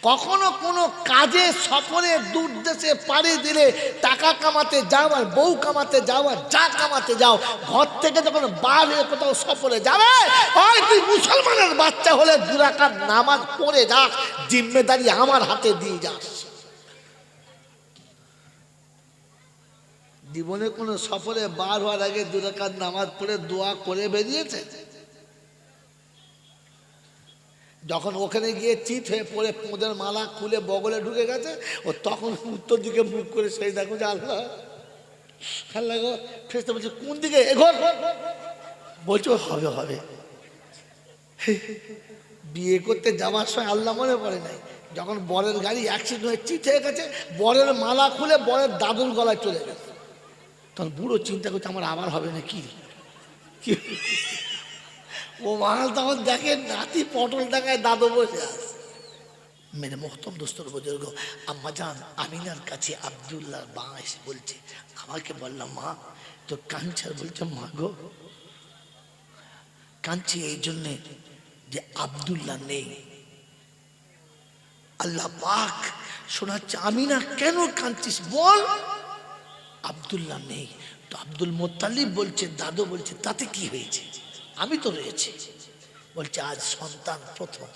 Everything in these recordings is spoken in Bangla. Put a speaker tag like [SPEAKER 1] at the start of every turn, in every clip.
[SPEAKER 1] কখনো কোনো কাজে সফরে দূর দেশে পাড়ি দিলে টাকা কামাতে যাও আর বউ কামাতে যাও আর যা কামাতে যাও, ঘর থেকে যখন বার হয়ে কোথাও সফরে যাবে, ওই তুই মুসলমানের বাচ্চা হলে 2 রাকাত নামাজ পড়ে যাস, জিম্মেদারি আমার হাতে দিয়ে যাস। জীবনে কোনো সফরে বার হওয়ার আগে 2 রাকাত নামাজ পড়ে দোয়া করে বেরিয়েছে? যখন ওখানে গিয়ে চিত হয়ে পড়ে পোঁদের মালা খুলে বগলে ঢুকে গেছে, ও তখন উত্তর দিকে মুখ করে সেই দেখো যে আল্লাহ আল্লাহ গো, ফেরেশতা বলছে কোন দিকে? এগোর বলছো হবে হবে। বিয়ে করতে যাওয়ার সময় আল্লাহ মনে পড়ে নাই, যখন বরের গাড়ি অ্যাক্সিডেন্ট হয়ে চিত হয়ে গেছে, বরের মালা খুলে বরের দাদুর গলায় চলে গেছে, তখন বুড়ো চিন্তা করছে আমার আবার হবে না কি। ও মাল তখন দেখে নাতি পটল টাকায় দাদু বসে আছে। মেরে মোহতম দোস্তর বুজুর্গ আম্মাজান আমিনার কাছে আব্দুল্লাহ মা এসে বলছে, আমাকে বললাম মা তো কাঁদছে। বলছে মা গো কাঁদছি এই জন্যে যে আব্দুল্লাহ নেই। আল্লাহ পাক শোনাচ্ছে আমিনা কেন কাঁদছিস বল? আব্দুল্লাহ নেই। তো আব্দুল মুত্তালিব বলছে, দাদু বলছে তাতে কি হয়েছে, আমি তো রয়েছি। বলছে আজ সন্তান প্রথম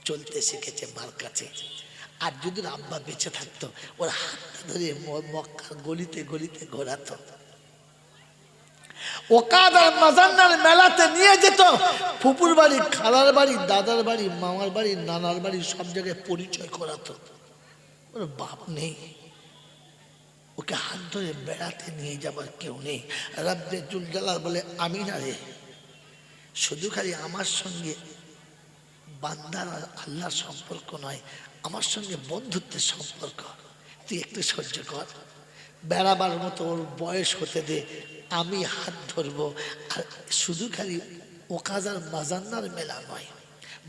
[SPEAKER 1] চলতে শিখেছে মার কাছে, আর যদি আব্বা বেঁচে থাকতো ওর হাতটা ধরে মক্কার গলিতে গলিতে ঘোরাতো, ওকাদার মাজান্নার মেলাতে নিয়ে যেত, ফুপুর বাড়ি, খালার বাড়ি, দাদার বাড়ি, মামার বাড়ি, নানার বাড়ি সব জায়গায় পরিচয় করাতো। ওর বাপ নেই, ওকে হাত ধরে বেড়াতে নিয়ে যাবার কেউ নেই। রাব্বে জুল জালাল বলে আমিনা রে, শুধু খালি আমার সঙ্গে বান্দার আর আল্লাহর সম্পর্ক নয়, আমার সঙ্গে বন্ধুত্বের সম্পর্ক, তুই একটু সহ্য কর, বেড়াবার মতো ওর বয়স হতে দে, আমি হাত ধরবো। আর শুধু খালি ওকাজার মাজান্নার মেলা নয়,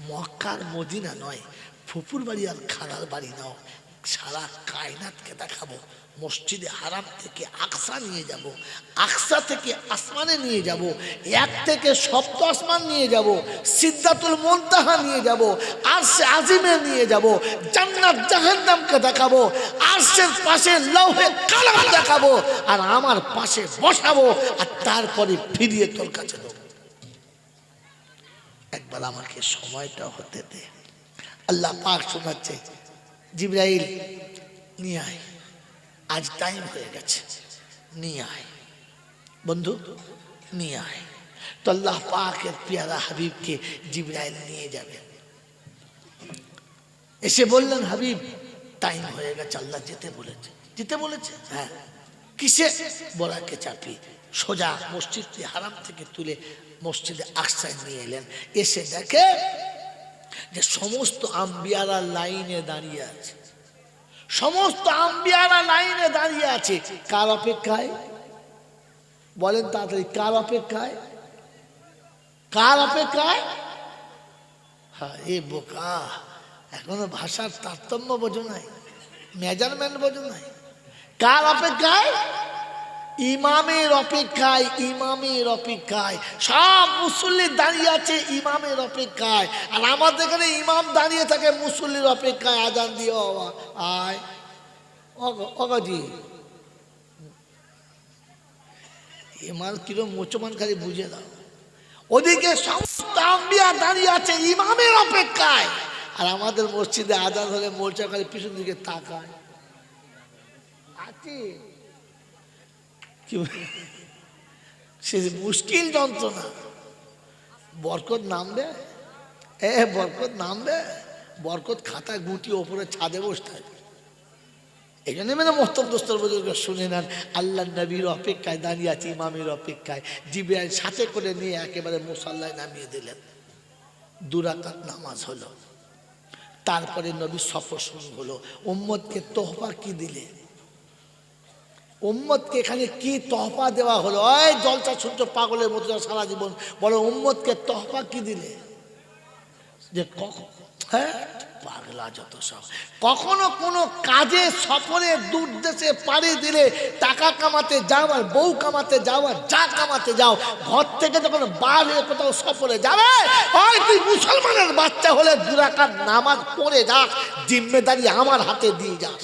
[SPEAKER 1] মক্কার মদিনা নয়, ফুপুর বাড়ি আর খালার বাড়ি নাও, সারা কায়নাতকে দেখাবো। মসজিদে হারাম থেকে আকসা নিয়ে যাব, আকসা থেকে আসমানে নিয়ে যাব, 1 থেকে 7 আসমান নিয়ে যাব, সিদরাতুল মুনতাহা নিয়ে যাব, আরশে আজিমে নিয়ে যাব, জান্নাত জাহান্নামকে দেখাবো, আরশের পাশে লৌহে কালাম দেখাবো, আর আমার পাশে বসাবো, আর তারপরে ফিরিয়ে তোর কাছে দেবো। একবার আমাকে সময়টা হতে দে। আল্লাহ পাক শোনাচ্ছে, জিবরাইল নিয়ে আয়, আজ টাইম হয়ে গেছে, নিয়ে আয় বন্ধু, নিয়ে আয়। তো আল্লাহ পাকের পেয়ারা হাবিবকে জিবরাইল নিয়ে যাবে। এসে বললেন হাবিব টাইম হয়ে গেছে, আল্লাহ যেতে বলেছে। যেতে বলেছে? হ্যাঁ। কিসে? বরাকে চাপি সোজা মসজিদ হারাম থেকে তুলে মসজিদে আকসায় নিয়ে এলেন। এসে দেখে যে সমস্ত আম্বিয়ারা লাইনে দাঁড়িয়ে আছে, সমস্ত আম্বিয়ারা লাইনে দাঁড়িয়ে আছে। কার অপেক্ষায় বলেন তাড়াতাড়ি? কার অপেক্ষায়? কার অপেক্ষায়? হ্যাঁ, এ বোকা, এখনো ভাষার তারতম্য বোঝো নাই, মেজারমেন্ট বোঝো নাই। কার অপেক্ষায়? ইমামের অপেক্ষায়, ইমামের অপেক্ষায়। সব মুসল্লি দাঁড়িয়ে আছে ইমামের অপেক্ষায়, আর আমাদের এখানে ইমাম দাঁড়িয়ে থাকে মুসল্লির অপেক্ষায়। আজান দিয়ে আয় অগাজি এমার কিরম মুসলমান খালি বুঝে দাও। ওদিকে সমস্ত আম্বিয়া দাঁড়িয়ে আছে ইমামের অপেক্ষায়, আর আমাদের মসজিদে আজান হলে মোর্চা খালি পিছন দিকে তাকায় আছে। সে মুশকিল যন্ত্রণা। বরকত নামবে, বরকত নামবে, বরকত খাতা গুটিয়ে ওপরে ছাদে বসতে হবে। এই জন্য মানে মোহতরম দোস্তর বুজুর্গ শুনে নেন, আল্লাহ নবীর অপেক্ষায় দাঁড়িয়ে আছে, ইমামের অপেক্ষায়। জিবরাইল সাথে করে নিয়ে একেবারে মুসাল্লায় নামিয়ে দিলেন। 2 রাকাত নামাজ হলো, তারপরে নবীর সফর শুরু হলো। উম্মতকে তোহফা কি দিলে? উম্মতকে এখানে কি তোহফা দেওয়া হলো? ওই জলসা শুনছো পাগলের মতো সারা জীবন, বলো উম্মতকে তোহফা কি দিলে? যে হ্যাঁ, পাগলা যত সব। কখনো কোনো কাজে সফরে দূর দেশে পাড়ি দিলে টাকা কামাতে যাও আর বউ কামাতে যাও আর যা কামাতে যাও, ঘর থেকে যখন বার হয়ে কোথাও সফরে যাবে, ওই তুই মুসলমানের বাচ্চা হলে 2 রাকাত নামাজ পড়ে যাস, জিম্মেদারি আমার হাতে দিয়ে যাস।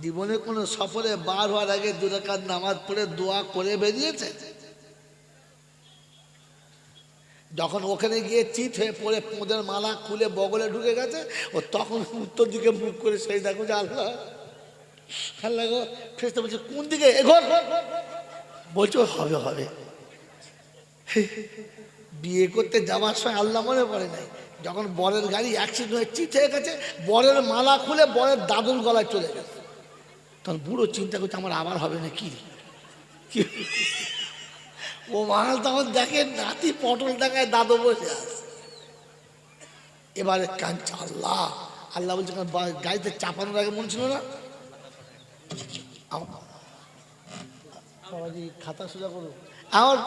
[SPEAKER 1] জীবনে কোনো সফরে বার হওয়ার আগে 2 রাকাত নামাজ পড়ে দোয়া করে বেরিয়েছে? যখন ওখানে গিয়ে চিত হয়ে পড়ে পোঁদের মালা খুলে বগলে ঢুকে গেছে, ও তখন উত্তর দিকে মুখ করে সেই দেখো যে আল্লাহ আল্লাহ গো, ফেরেশতা বলছে কোন দিকে এগোর, বলছো হবে হবে। বিয়ে করতে যাওয়ার সময় আল্লাহ মনে পড়ে নাই, যখন বরের গাড়ি অ্যাক্সিডেন্ট হয়ে চিত হয়ে গেছে, বরের মালা খুলে বরের দাদুর গলায় চলে গেছে, তখন বুড়ো চিন্তা করছে আমার আবার হবে না কি। ও মাল তখন দেখে নাতি পটল ডাঙায় দাদু বসে আছে, এবারে কাঁদছে আল্লাহ আল্লাহ বলছে গাড়িতে চাপানোর আগে মনে ছিল না বাবাজি খাতা সোজা করো আমার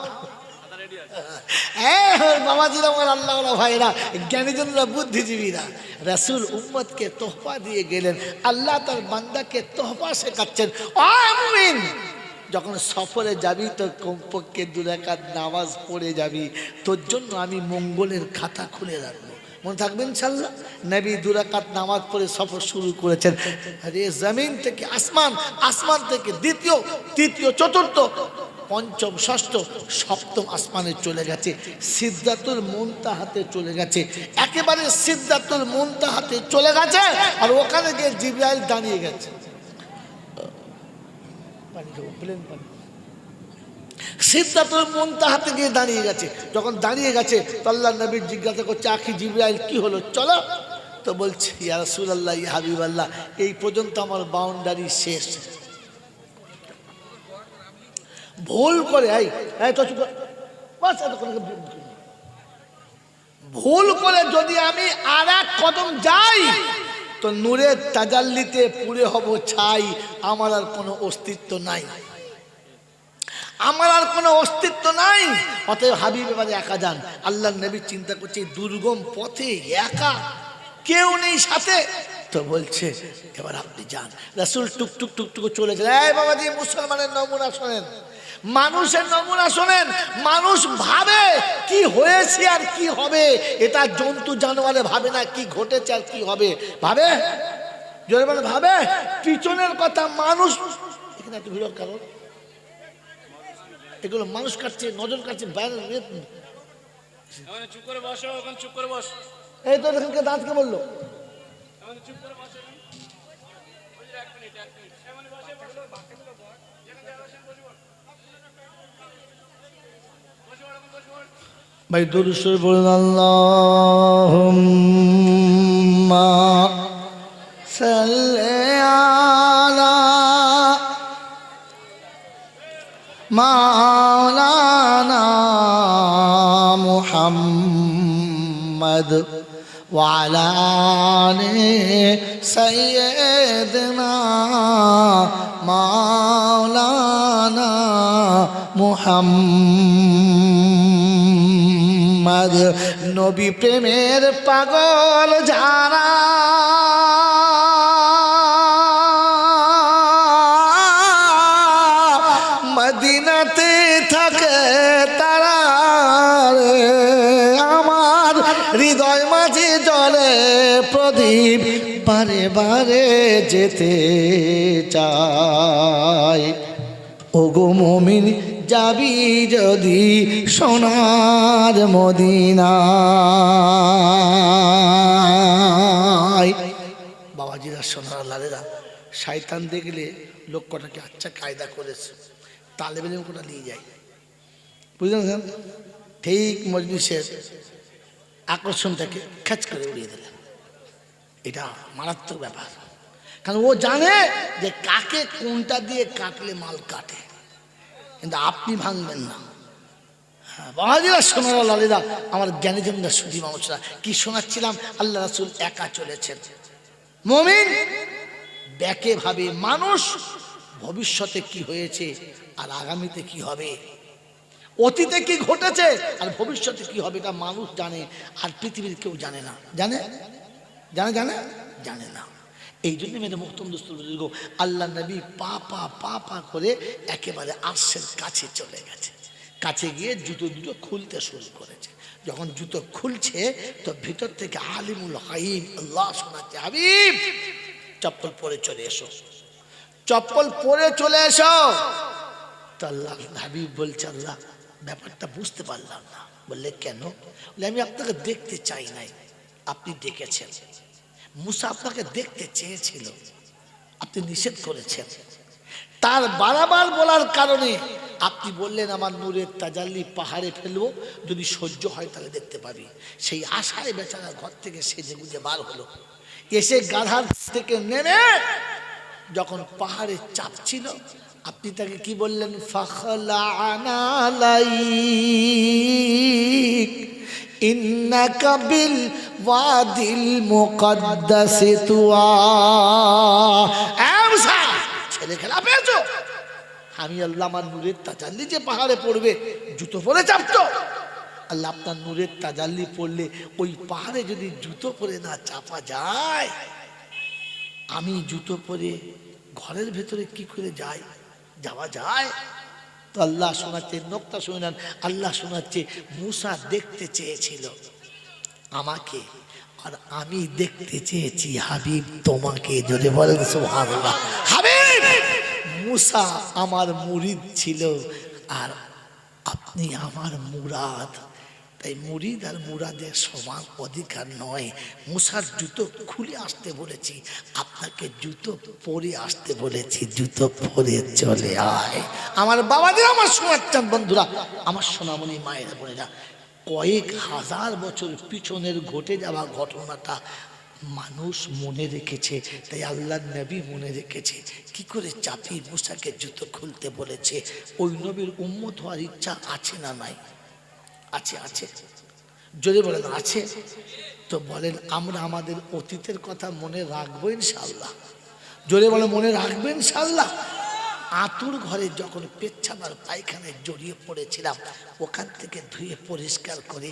[SPEAKER 1] বাবাজিরা, আমার আল্লাহ ভাইরা, জ্ঞানীজনরা, বুদ্ধিজীবীরা, রাসূল উম্মতকে তোহফা দিয়ে গেলেন, আল্লাহ তার বান্দাকে তোহফা শেখাচ্ছেন। ও মুমিন, যখন সফরে যাবি তো কমপক্ষে 2 রাকাত নামাজ পড়ে যাবি, তোর জন্য আমি মঙ্গলের খাতা খুলে রাখবো, মনে থাকবে ইনশাআল্লাহ। নবী 2 রাকাত নামাজ পড়ে সফর শুরু করেছেন। আরে জমিন থেকে আসমান, আসমান থেকে দ্বিতীয়, তৃতীয়, চতুর্থ, পঞ্চম, ষষ্ঠ, সপ্তম আসমানে চলে গেছে, সিদরাতুল মুনতাহাতে চলে গেছে, একেবারে সিদরাতুল মুনতাহাতে চলে গেছে। আর ওখানে গিয়ে জিবরাইল দাঁড়িয়ে গেছে, সিদরাতুল মুনতাহাতে গিয়ে দাঁড়িয়ে গেছে। যখন দাঁড়িয়ে গেছে তো আল্লাহর নবী জিজ্ঞাসা করছে আখি জিবরাইল কি হলো, চলো। তো বলছে ইয়া রাসূলুল্লাহ, ইয়া হাবিবাল্লাহ, এই পর্যন্ত আমার বাউন্ডারি শেষ। ভুল করে ভুল করে যদি আমি আর 1 কদম যাই তো নূরের তাজাল্লিতে পুড়ে হব ছাই, আমার আর কোনো অস্তিত্ব নাই, আমার আর কোনো অস্তিত্ব নাই। অতএব হাবিব এবারে একা যান। আল্লাহর নবী চিন্তা করছে দুর্গম পথে একা, কেউ নেই সাথে, তো বলছে এবার আপনি যান। রাসূল টুকটুক টুকটুক চলে যায়। এই বাবাজি, মুসলমানের নমুনা শোনেন, মানুষের নমুনা শোনেন। মানুষ ভাবে কি হয়েছে আর কি হবে, এটা জন্তু জানোয়ারে ভাবে না কি ঘটেছে আর কি হবে, ভাবে জোরে বলে ভাবে পিছনের কথা। মানুষ এখানে এত ভিড় কারণ এগুলো মানুষ কাটছে, নজর কাটছে, বাইরে
[SPEAKER 2] চুপ করে বসো, ওখানে চুপ করে বস।
[SPEAKER 1] এই তো এখানকে দাঁতকে বললো
[SPEAKER 2] চুপ করে বসো।
[SPEAKER 1] ভাই দুরূদ শরীফ পড়ুন, আল্লাহুম্মা সাল্লি আলা মাওলানা মুহাম্মদ ওয়া আলা আলি সাইয়্যিদিনা মাওলানা মুহাম্মদ। নবী প্রেমের পাগল যারা, মদিনাতে থাকে তারা, আমার হৃদয় মাঝে জ্বলে প্রদীপ, বারে বারে যেতে চাই। ওগো মুমিন, যাবি যদি সোনার মদিনায়। বাবাজিরা, সোনার লালেরা, শয়তান দেখলে লোক কটাকে আচ্ছা কায়দা করেছে, তালেব ইলম কোটা নিয়ে যায়, বুঝলেন? ঠিক মজলিসের আকর্ষণটাকে খ্যাচ করে উড়িয়ে দিলেন। এটা মারাত্মক ব্যাপার, কারণ ও জানে যে কাকে কোনটা দিয়ে কাটলে মাল কাটে, কিন্তু আপনি ভাঙবেন না। হ্যাঁ বাবাজিরা, সোনারা লালেরা, আমার জ্ঞানীজনরা, সুধী মানুষরা, কি শোনাচ্ছিলাম? আল্লাহ রাসূল একা চলেছেন। মুমিন ব্যাকে ভাবে মানুষ ভবিষ্যতে কি হয়েছে আর আগামীতে কি হবে। অতীতে কি ঘটেছে আর ভবিষ্যতে কি হবে এটা মানুষ জানে, আর পৃথিবীর কেউ জানে না। জানে জানে জানে জানে না। এই জন্য মেয়েদের মুহতরম দোস্ত বুজুর্গ, আল্লাহ নবী পা পা পা পা করে একেবারে আরশের কাছে চলে গেছে। কাছে গিয়ে জুতো দুটো খুলতে শুরু করেছে। যখন জুতো খুলছে তো ভিতর থেকে আলিমুল হাইম আল্লাহ শোনাচ্ছে, হাবিব চপ্পল পরে চলে এসো, চপ্পল পরে চলে এসো। তো আল্লাহ হাবিব বলছে, আল্লাহ ব্যাপারটা বুঝতে পারলাম না। বললে কেন? বলে আমি আপনাকে দেখতে চাই নাই, আপনি ডেকেছেন। মুসা আপনাকে দেখতে চেয়েছিল, আপনি নিষেধ করেছেন। তার বারবার বলার কারণে আপনি বললেন আমার নূরের তাজাল্লি পাহাড়ে ফেলবো, যদি সহ্য হয় তাহলে দেখতে পাবি। সেই আশায় বেচারা ঘর থেকে সেজে গুজে বার হলো। এসে গাধার থেকে নেমে যখন পাহাড়ে চাপছিল, আপনি তাকে কি বললেন? ফাখলা'না আলাইক ইন্নাকা বিল ওয়াদিল মুকদ্দাসি তুয়া। মুসা, ছেলে খেলা পেয়েছো? আমি আল্লাহ আমার নূরের তাজাল্লি যে পাহাড়ে পড়বে, জুতো পরে চাপতো। আল্লাহ আপনার নূরের তাজাল্লি পড়লে ওই পাহাড়ে যদি জুতো পরে না চাপা যায়, আমি জুতো পরে ঘরের ভেতরে কি করে যাই? যাওয়া যায়? তো আল্লাহ শোনাচ্ছে, নোকতা শুনেন, আল্লাহ শোনাচ্ছে মুসা দেখতে চেয়েছিল আমাকে, আর আমি দেখতে চেয়েছি হাবিব তোমাকে। যদি বলেন সুবহানাল্লাহ। হাবিব মুসা আমার মুরিদ ছিল, আর আপনি আমার মুরাদ। তাই মুরিদ আর মুরাদের সমান অধিকার নয়। মুসার জুতো খুলে আসতে বলেছি, আপনাকে জুতো পরে আসতে বলেছি, জুতো পরে চলে আয়। আমার বাবাদের, আমার সোনার বন্ধুরা, আমার সোনামণি মায়ের বোনেরা, কয়েক হাজার বছর পিছনের ঘটে যাওয়া ঘটনাটা মানুষ মনে রেখেছে, তাই আল্লাহ নবী মনে রেখেছে। কি করে চাপি মুসাকে জুতো খুলতে বলেছে? ওই নবীর উম্মত হওয়ার ইচ্ছা আছে না নাই? আছে, আছে। যদি বলেন আছে, তো বলেন আমরা আমাদের অতীতের কথা মনে রাখবো ইনশাআল্লাহ। জোরে বলে মনে রাখবেন ইনশাআল্লাহ। আতুর ঘরে যখন পেচ্ছাপ আর পায়খানায় জড়িয়ে পড়েছিলাম, ওখান থেকে ধুয়ে পরিষ্কার করে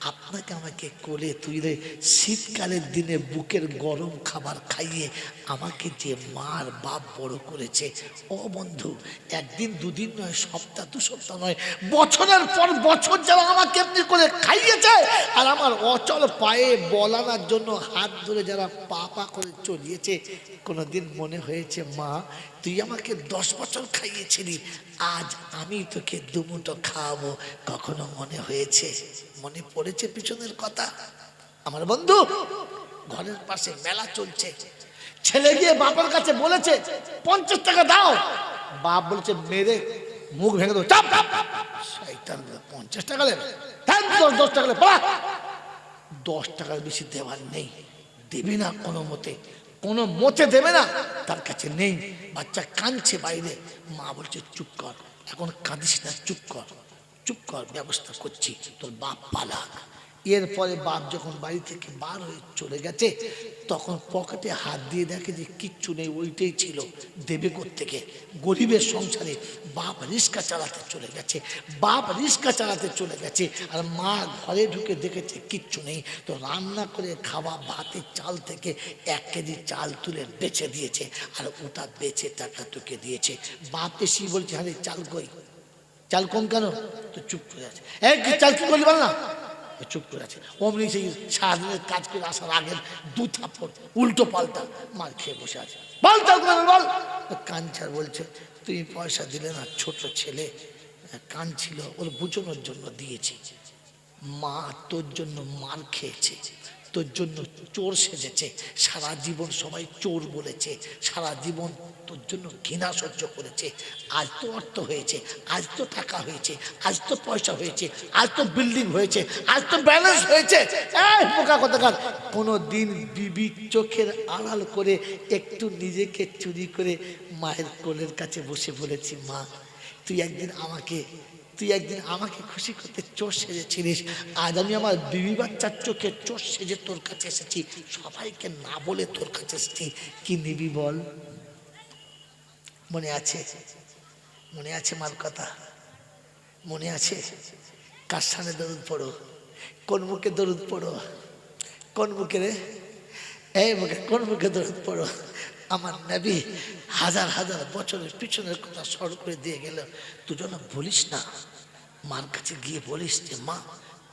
[SPEAKER 1] আপনাকে আমাকে কোলে তুলে শীতকালের দিনে বুকের গরম খাবার খাইয়ে আমাকে যে মার বাপ বড় করেছে, ও বন্ধু, একদিন দুদিন নয়, সপ্তাহ দু সপ্তাহ নয়, বছরের পর বছর যারা আমাকে এমনি করে খাইয়েছে, আর আমার অচল পায়ে বলানোর জন্য হাত ধরে যারা পা পা করে চলিয়েছে, কোনোদিন মনে হয়েছে মা তুই আমাকে 10 বছর খাইয়েছিলি, আজ আমি তোকে দুমুঠো খাওয়াবো? কখনো মনে হয়েছে? মনে পড়েছে পিছনের কথা? আমার বন্ধু, ঘরের পাশে মেলা চলছে, ছেলে গিয়ে বাবার কাছে বলেছে 50 টাকা দাও। বাপ বলেছে মেরে মুখ ভেঙে দেবো। চাপ 50 টাকা দেবে, 10 টাকা দেবে, 10 টাকার বেশি দেওয়ার নেই, দেবে না কোনো মতে, কোনো মতে দেবে না, তার কাছে নেই। বাচ্চা কাঁদছে বাইরে, মা বলছে চুপ কর, এখন কাঁদিস না, চুপ কর, চুপ কর, ব্যবস্থা করছি, তোর বাপ পালাক। এরপরে বাপ যখন বাড়ি থেকে বার হয়ে চলে গেছে, তখন পকেটে হাত দিয়ে দেখে যে কিচ্ছু নেই, ওইটাই ছিল, দেবে কোত্থেকে? গরিবের সংসারে বাপ রিক্সা চালাতে চলে গেছে, বাপ রিক্সা চালাতে চলে গেছে, আর মা ঘরে ঢুকে দেখেছে কিচ্ছু নেই, তো রান্না করে খাওয়া ভাতের চাল থেকে 1 কেজি চাল তুলে বেচে দিয়েছে, আর ওটা বেচে টাকা তোকে দিয়েছে। বাপ এসে বলছে আরে চাল কই? চাল কম কেন? তো চুপ করে আছে। চাল কি করলি বল না? চুপ করে আছে। অমনি সেই সারাদিনের কাজ করে আসার আগের 2 থাপ্পড় উল্টো পাল্টা মার খেয়ে বসে আছে। বল চাল করে বল। কাঞ্চার বলছে তুমি পয়সা দিলে না, ছোট ছেলে কান ছিল, ওর বুঝানোর জন্য দিয়েছি। মা তোর জন্য মার খেয়েছে, তোর জন্য চোর সেজেছে, সারা জীবন সবাই চোর বলেছে, সারা জীবন তোর জন্য ঘৃণা সহ্য করেছে। আজ তো অর্থ হয়েছে, আজ তো টাকা হয়েছে, আজ তো পয়সা হয়েছে, আজ তো বিল্ডিং হয়েছে, আজ তো ব্যালেন্স হয়েছে। এই বোকা কথাকার, কোনো দিন বিবির চোখের আড়াল করে একটু নিজেকে চুরি করে মায়ের কোলের কাছে বসে বলেছি মা তুই একদিন আমাকে খুশি করতে চোর সেজেছিলিস, আজ আমি আমার বিবি বাচ্চার চোখে চোর সেজে তোর কাছে এসেছি, সবাইকে না বলে তোর কাছে এসেছি, কি নিবি বল? মনে আছে? মনে আছে মার কথা? মনে আছে? কার সামনে দরুদ পড়ো? কোন মুখে দরুদ পড়ো? কোন মুখে রে? এই মুখে, কোন মুখে দরুদ পড়ো? আমার নবী হাজার হাজার বছরের পিছনের কথা স্মরণ করে দিয়ে গেল। তুই যেন বলিস না, মার কাছে গিয়ে বলিস যে মা,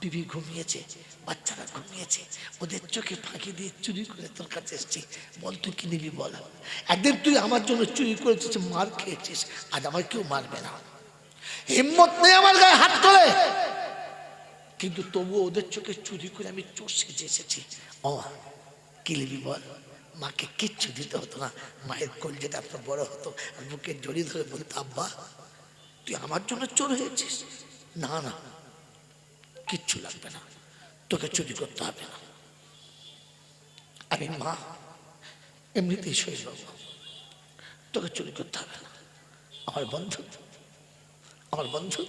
[SPEAKER 1] বিবি ঘুমিয়েছে, বাচ্চারা ঘুমিয়েছে, ওদের চোখে ফাঁকি দিয়ে চুরি করে তোর কাছে এসছি, বল তুই কি নিবি বল। একদিন তুই আমার জন্য চুরি করেছিস, মার খেয়েছিস, আজ আমার কেউ মারবে না। হিম্মত নেই আমার গায়ে হাত তোলে, কিন্তু তবুও ওদের চোখে চুরি করে আমি চোর সেজে এসেছি। ও কি নিবি বল। মাকে কিচ্ছু দিতে হতো না, মায়ের কলজেটা আপনার বড় হতো, আর বুকে জড়িয়ে ধরে বলতো আব্বা তুই আমার জন্য চোর হয়েছিস। না না, কিচ্ছু লাগবে না, তোকে চুরি করতে হবে না। আমি মা এমনিতেই সই বাবু, তোকে চুরি করতে হবে না। আমার বন্ধু, আমার বন্ধু,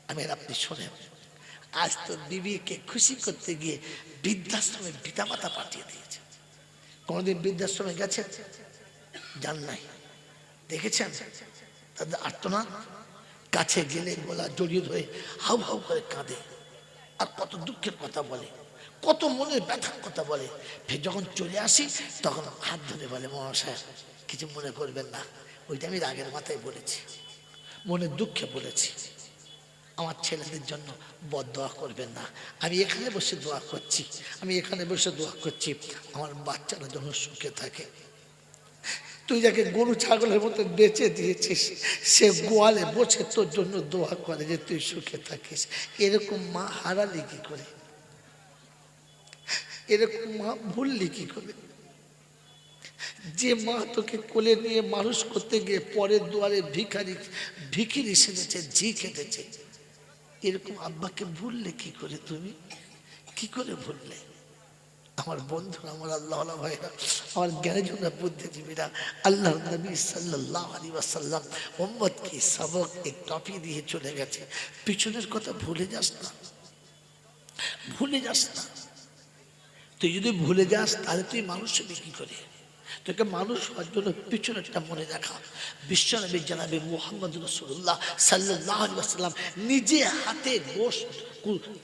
[SPEAKER 1] আমি আর আপনি শোনেন, আজ তো বিবিকে খুশি করতে গিয়ে বৃদ্ধাশ্রমে পিতামাতা পাঠিয়ে দিয়েছে। কোনদিন বৃদ্ধাশ্রমে গেছেন? যান নাই, দেখেছেন তাদের আর্তনাদ? কাছে গেলে গলা জড়িয়ে ধরে হাউ হাউ করে কাঁদে, আর কত দুঃখের কথা বলে, কত মনের ব্যথার কথা বলে। ফের যখন চলে আসি তখন হাত ধরে বলে মহাশয় কিছু মনে করবেন না, ওইটা আমি রাগের মাথায় বলেছি, মনের দুঃখে বলেছি, আমার ছেলেদের জন্য বদদোয়া করবেন না। আমি এখানে বসে দোয়া করছি, আমি এখানে বসে দোয়া করছি আমার বাচ্চারা যেন সুখে থাকে। তুই যাকে গরু ছাগলের মতো বেঁচে দিয়েছিস, সে গোয়ালে বসে তোর জন্য দোয়া করে যে তুই সুখে থাকিস। এরকম মা হারালি কি করে? এরকম মা ভুললি কি করে? যে মা তোকে কোলে নিয়ে মানুষ করতে গিয়ে পরের দুয়ারে ভিখিরি সেজেছে, ঝি খেটেছে, এরকম আব্বাকে ভুললে কি করে? তুমি কি করে ভুললে? আমার বন্ধুরা, আমার আল্লাহ ভাইরা, আমার জ্ঞানীজনরা, বুদ্ধিজীবীরা, আল্লাহ নবী সাল্লাল্লাহু আলাইহি ওয়াসাল্লাম উম্মতকে সবক এক টপি দিয়ে চলে গেছে। পিছনের কথা ভুলে যাস না, ভুলে যাস না। তুই যদি ভুলে যাস তাহলে তুই মানুষ হবি কি করে? তোকে মানুষ হওয়ার জন্য পিছনেরটা মনে রাখা। বিশ্বনবী জনাবে মুহাম্মদ রাসূলুল্লাহ সাল্লাল্লাহু আলাইহি ওয়াসাল্লাম নিজে হাতে গোশত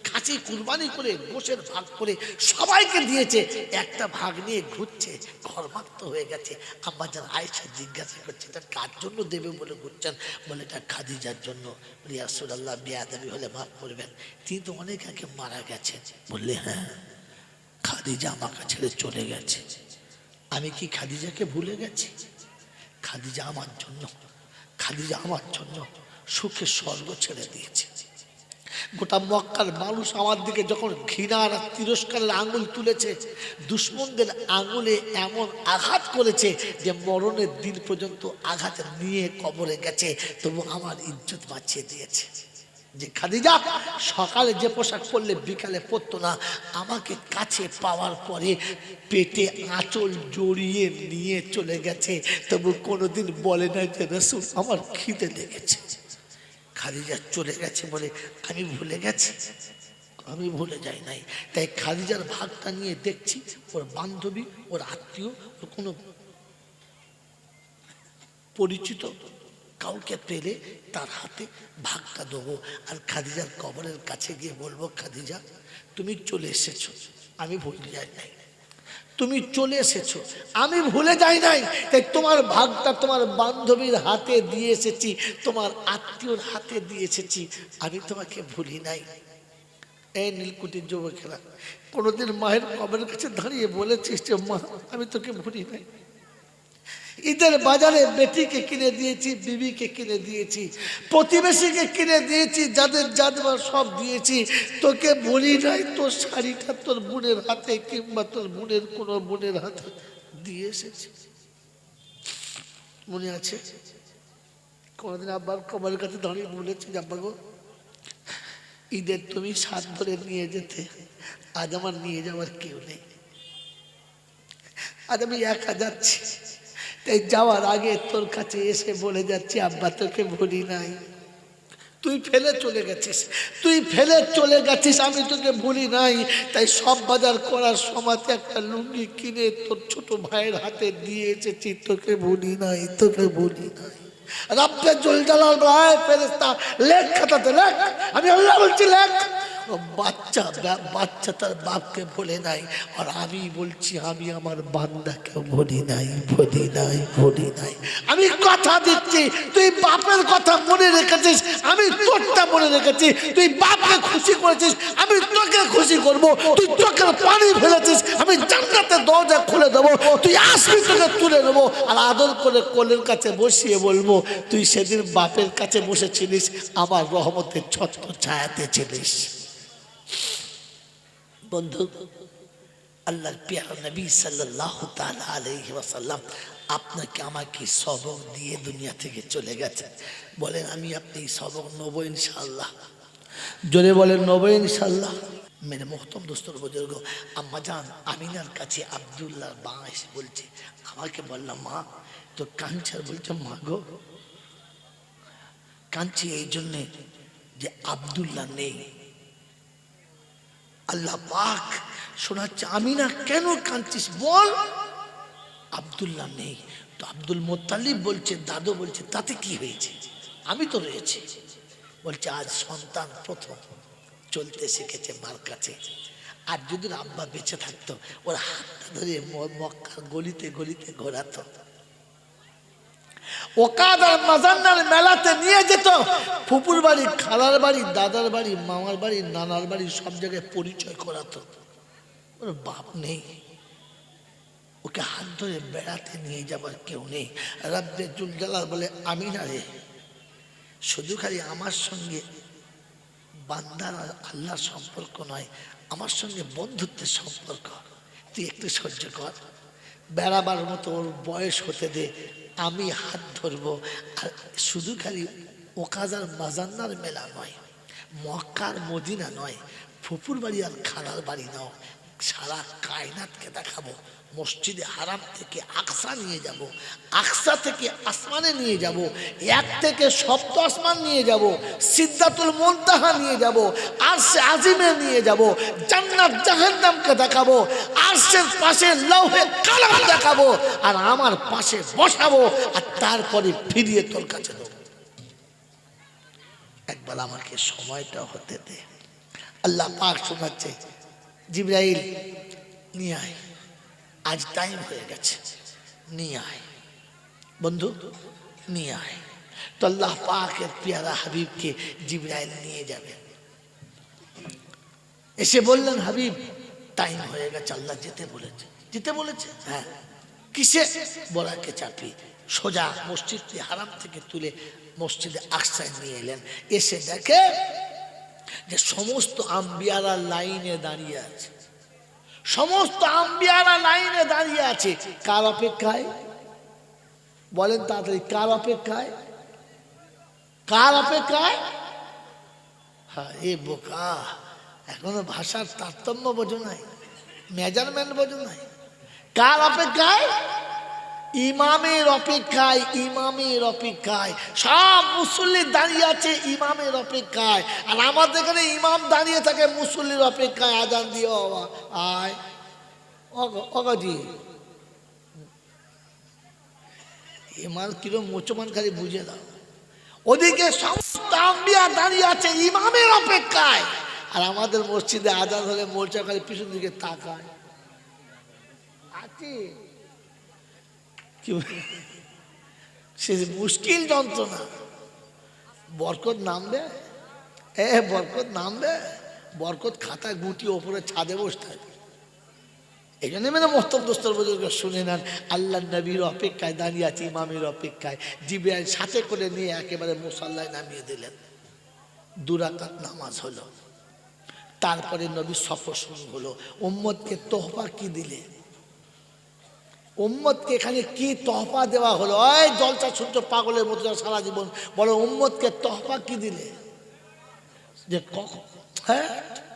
[SPEAKER 1] খাসি কুরবানি করে গোশের ভাগ করে সবাইকে দিয়েছে, একটা ভাগ নিয়ে ঘুরছে, ঘরমাক্ত হয়ে গেছে। আম্মা জান আয়েশা জিজ্ঞাসা করছে এটা কার জন্য দেবে বলে ঘুরছেন? বলে এটা খাদিজার জন্য। বলি ইয়া রাসূলুল্লাহ বেয়াদবি হলে মাফ করবেন, তিনি তো অনেক আগে মারা গেছেন। বললে হ্যাঁ, খাদিজা আমাকে ছেড়ে চলে গেছে। আমি কি খাদিজাকে ভুলে গেছি? খাদিজা আমার জন্য, খাদিজা আমার জন্য সুখের স্বর্গ ছেড়ে দিয়েছে। গোটা মক্কার মানুষ আমার দিকে যখন ঘৃণার তিরস্কারের আঙুল তুলেছে, দুশ্মনদের আঙুলে এমন আঘাত করেছে যে মরণের দিন পর্যন্ত আঘাত নিয়ে কবরে গেছে, তবু আমার ইজ্জত বাঁচিয়ে দিয়েছে। যে খাদিজা সকালে যে পোশাক পরলে বিকালে পরতো না, আমাকে কাছে পাওয়ার পরে পেটে আঁচল জড়িয়ে নিয়ে চলে গেছে, তবু কোনোদিন বলে না যে রাসূল আমার খিদে লেগেছে। খাদিজা চলে গেছে বলে আমি ভুলে গেছি? আমি ভুলে যাই নাই। তাই খাদিজার ভাগটা নিয়ে দেখছি ওর বান্ধবী, ওর আত্মীয়, ওর কোনো পরিচিত কাউকে পেলে তার হাতে ভাগটা দেবো। আর খাদিজার কবরের কাছে গিয়ে বলবো খাদিজা তুমি চলে এসেছো, আমি ভুলে যাই নাই। তুমি চলে এসেছো, আমি ভুলে যাই নাই। তাই তোমার ভাগটা তোমার বান্ধবীর হাতে দিয়ে এসেছি, তোমার আত্মীয়র হাতে দিয়ে এসেছি, আমি তোমাকে ভুলি নাই। এই নীলকুঠির যুবকেরা, কোনোদিন মায়ের কবরের কাছে দাঁড়িয়ে বলেছিস যে মা আমি তোকে ভুলি নাই? ঈদের বাজারে বেটিকে কিনে দিয়েছি, বিবিকে কিনে দিয়েছি, প্রতিবেশীকে কিনে দিয়েছি, যাদের যাদবার সব দিয়েছি, তোকে বলি নাই তোর শাড়িটা তোর বোনের হাতে কিংবা তোর বোনের কোনো বোনের হাতে দিয়ে এসেছি। মনে আছে? কোনোদিন আব্বার কবরের কাছে দাঁড়িয়ে বলেছি আব্বা গো ঈদের তুমি সাত ধরে নিয়ে যেতে, আজ আমার নিয়ে যাওয়ার কেউ নেই, আজ আমি একা যাচ্ছি। তাই যাওয়ার আগে তোর কাছে এসে বলে যাচ্ছি আব্বা তোকে ভুলি নাই। তুই ফেলে চলে গেছিস, তুই ফেলে চলে গেছিস, আমি তোকে ভুলি নাই। তাই সব বাজার করার সময় একটা লুঙ্গি কিনে তোর ছোট ভাইয়ের হাতে দিয়ে এসেছি, তোকে ভুলি নাই, তোকে ভুলি নাই। রব্বে জুল জালাল বলে ফেরেশতা লেখ খাতাতে লেখ, আমি আল্লাহ বলছি লেখ। ও বাচ্চা তার বাপকে বলে নাই, আর আমি বলছি আমি আমার বান্দাকে বলি নাই। আমি কথা দিচ্ছি, তুই বাপের কথা মনে রেখেছিস, আমি তোরটা মনে রেখেছি। তুই বাপকে খুশি করেছিস, আমি তোকে খুশি করব। তুই চোখের পানি ফেলেছিস, আমি জান্নাতের দরজা খুলে দেবো। তুই আসবি, তোকে তুলে নেবো, আর আদর করে কোলের কাছে বসিয়ে বলবো তুই সেদিন বাপের কাছে বসেছিলিস, আমার রহমতের ছত্র ছায়াতে ছিলিস। বন্ধু, আল্লাহর প্যারা নবী সাল্লাল্লাহু তাআলা আলাইহি ওয়াসাল্লাম আপনাকে আমাকে সবক দিয়ে দুনিয়া থেকে চলে গেছে। বলেন আমি আপনি সবক নেবো ইনশাআল্লাহ? জোরে বলেন নেবো ইনশাআল্লাহ? মেরে মোহতরম দোস্তর বুজুর্গ, আম্মা জান আমিনার কাছে আব্দুল্লাহ মা এসে বলছে, আমাকে বললাম মা তো কাঁদছে। বলছে মা গো কাঁদছি এই জন্যে যে আব্দুল্লাহ নেই। আল্লাহ পাক শোনাচ্ছে, আমিনা কেন কাঁদছিস বল? আব্দুল্লাহ নেই। তো আব্দুল মুত্তালিব বলছে, দাদু বলছে তাতে কি হয়েছে, আমি তো রয়েছি। বলছে আজ সন্তান প্রথম চলতে শিখেছে মার কাছে, আর যদি আব্বা বেঁচে থাকতো ওর হাতটা ধরে মক্কার গলিতে গলিতে ঘোরাতো, ওকাদার মাজান্নার মেলাতে নিয়ে যেত, ফুপুর বাড়ি, খালার বাড়ি, দাদার বাড়ি, মামার বাড়ি, নানার বাড়ি সব জায়গায় পরিচয় করাতো। ওর বাপ নেই, ওকে হাত ধরে বেড়াতে নিয়ে যাবার কেউ নেই। রব্বে জুল জালাল বলে আমিনা রে, শুধু খালি আমার সঙ্গে বান্দার আর আল্লাহর সম্পর্ক নয়, আমার সঙ্গে বন্ধুত্বের সম্পর্ক। তুই একটু সহ্য কর, বেড়াবার মতো ওর বয়স হতে দে, আমি হাত ধরবো। আর শুধু খালি ওকাজার মাজান্নার মেলা নয়, মক্কার মদিনা নয়, ফুপুর বাড়ি আর খালার বাড়ি নাও, সারা কায়নাতকে দেখাবো। মসজিদে হারাম থেকে আকসা নিয়ে যাব, আকসা থেকে আসমানে নিয়ে যাব, এক থেকে সপ্ত আসমান নিয়ে যাব, সিদ্ধাতুল মুনতাহা নিয়ে যাব, আরশে আজিমে নিয়ে যাব, জান্নাত জাহান্নামকে দেখাবো, আরশের পাশে লৌহে কালাম দেখাবো, আর আমার পাশে বসাবো, আর তারপরে ফিরিয়ে তোর কাছে দেবো। একবার আমাকে সময়টা হতে দে। আল্লাহ পাক শোনাচ্ছে, জিবরাইল নিয়ে আয়, আজ টাইম হয়ে গেছে, নিয়ে আয় বন্ধু, নিয়ে আয়। তো আল্লাহ পাকের পেয়ারা হাবিবকে জিবরাইল নিয়ে যাবে। এসে বললেন হাবিব টাইম হয়ে গেছে, আল্লাহ যেতে বলেছে। যেতে বলেছে? হ্যাঁ। কিসে? বরাকে চাপি সোজা মসজিদ হারাম থেকে তুলে মসজিদে আকসায় নিয়ে এলেন। এসে দেখে যে সমস্ত আম্বিয়ারা লাইনে দাঁড়িয়ে আছে, সমস্ত আম্বিয়ারা লাইনে দাঁড়িয়ে আছে। কার অপেক্ষায়? বলেন তাড়াতাড়ি, কার অপেক্ষায়? কার অপেক্ষায়? হ্যাঁ, এ বোকা, এখনো ভাষার তারতম্য বোঝো নাই, মেজারমেন্ট বোঝো নাই। কার অপেক্ষায়? ইমামের অপেক্ষায়, ইমামের অপেক্ষায়। সব মুসল্লি দাঁড়িয়ে আছে ইমামের অপেক্ষায়, আর আমাদের এখানে ইমাম দাঁড়িয়ে থাকে মুসল্লির অপেক্ষায়। আজান দিয়ে আয় অগাজি ইমাম কিলো মুসলমান খালি বুঝে দাও। ওদিকে সমস্ত আম্বিয়া দাঁড়িয়ে আছে ইমামের অপেক্ষায়, আর আমাদের মসজিদে আজান হলে মোর্চা খালি পিছন দিকে তাকায় আছে। সে মুশকিল যন্ত্রণা। বরকত নামবে, বরকত নামবে, বরকত খাতা গুটি ওপরে ছাদে বসে থাকে। এই জন্য মানে মোহতরম দোস্তর বুজুর্গ শুনে নেন, আল্লাহ নবীর অপেক্ষায় দাঁড়িয়ে আছে, ইমামের অপেক্ষায়। জিবরাইল সাথে করে নিয়ে একেবারে মুসাল্লায় নামিয়ে দিলেন। 2 রাকাত নামাজ হলো, তারপরে নবীর সফর শুরু হলো। উম্মতকে তোহফা কি দিলে? উম্মতকে এখানে কি তোহফা দেওয়া হলো? ওই জলসা শুনছো পাগলের মতো সারা জীবন, বলো উম্মতকে তোহফা কি দিলে? যে হ্যাঁ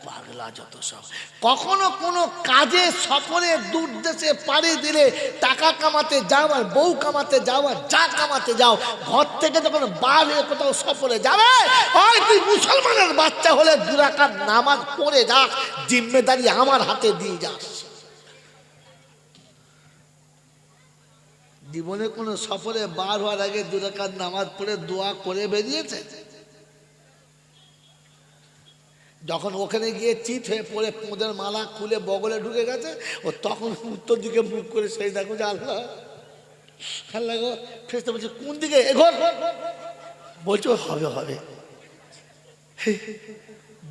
[SPEAKER 1] পাগলা যত সব। কখনো কোনো কাজে সফরে দূর দেশে পাড়ি দিলে, টাকা কামাতে যাও আর বউ কামাতে যাও আর যা কামাতে যাও, ঘর থেকে যখন বার হয়ে কোথাও সফরে যাবে, ওই তুই মুসলমানের বাচ্চা হলে 2 রাকাত নামাজ পড়ে যা, জিম্মেদারি আমার হাতে দিয়ে যাস। জীবনে কোনো সফরে বার হওয়ার আগে 2 রাকাত নামাজ পড়ে দোয়া করে বেরিয়েছে? যখন ওখানে গিয়ে চিত হয়ে পড়ে পোঁদের মালা খুলে বগলে ঢুকে গেছে, ও তখন উত্তর দিকে মুখ করে সেই দেখো যে আল্লাহ আল্লাহ গো, ফেরেশতা বলছে কোন দিকে? এগোর। বলছো হবে হবে।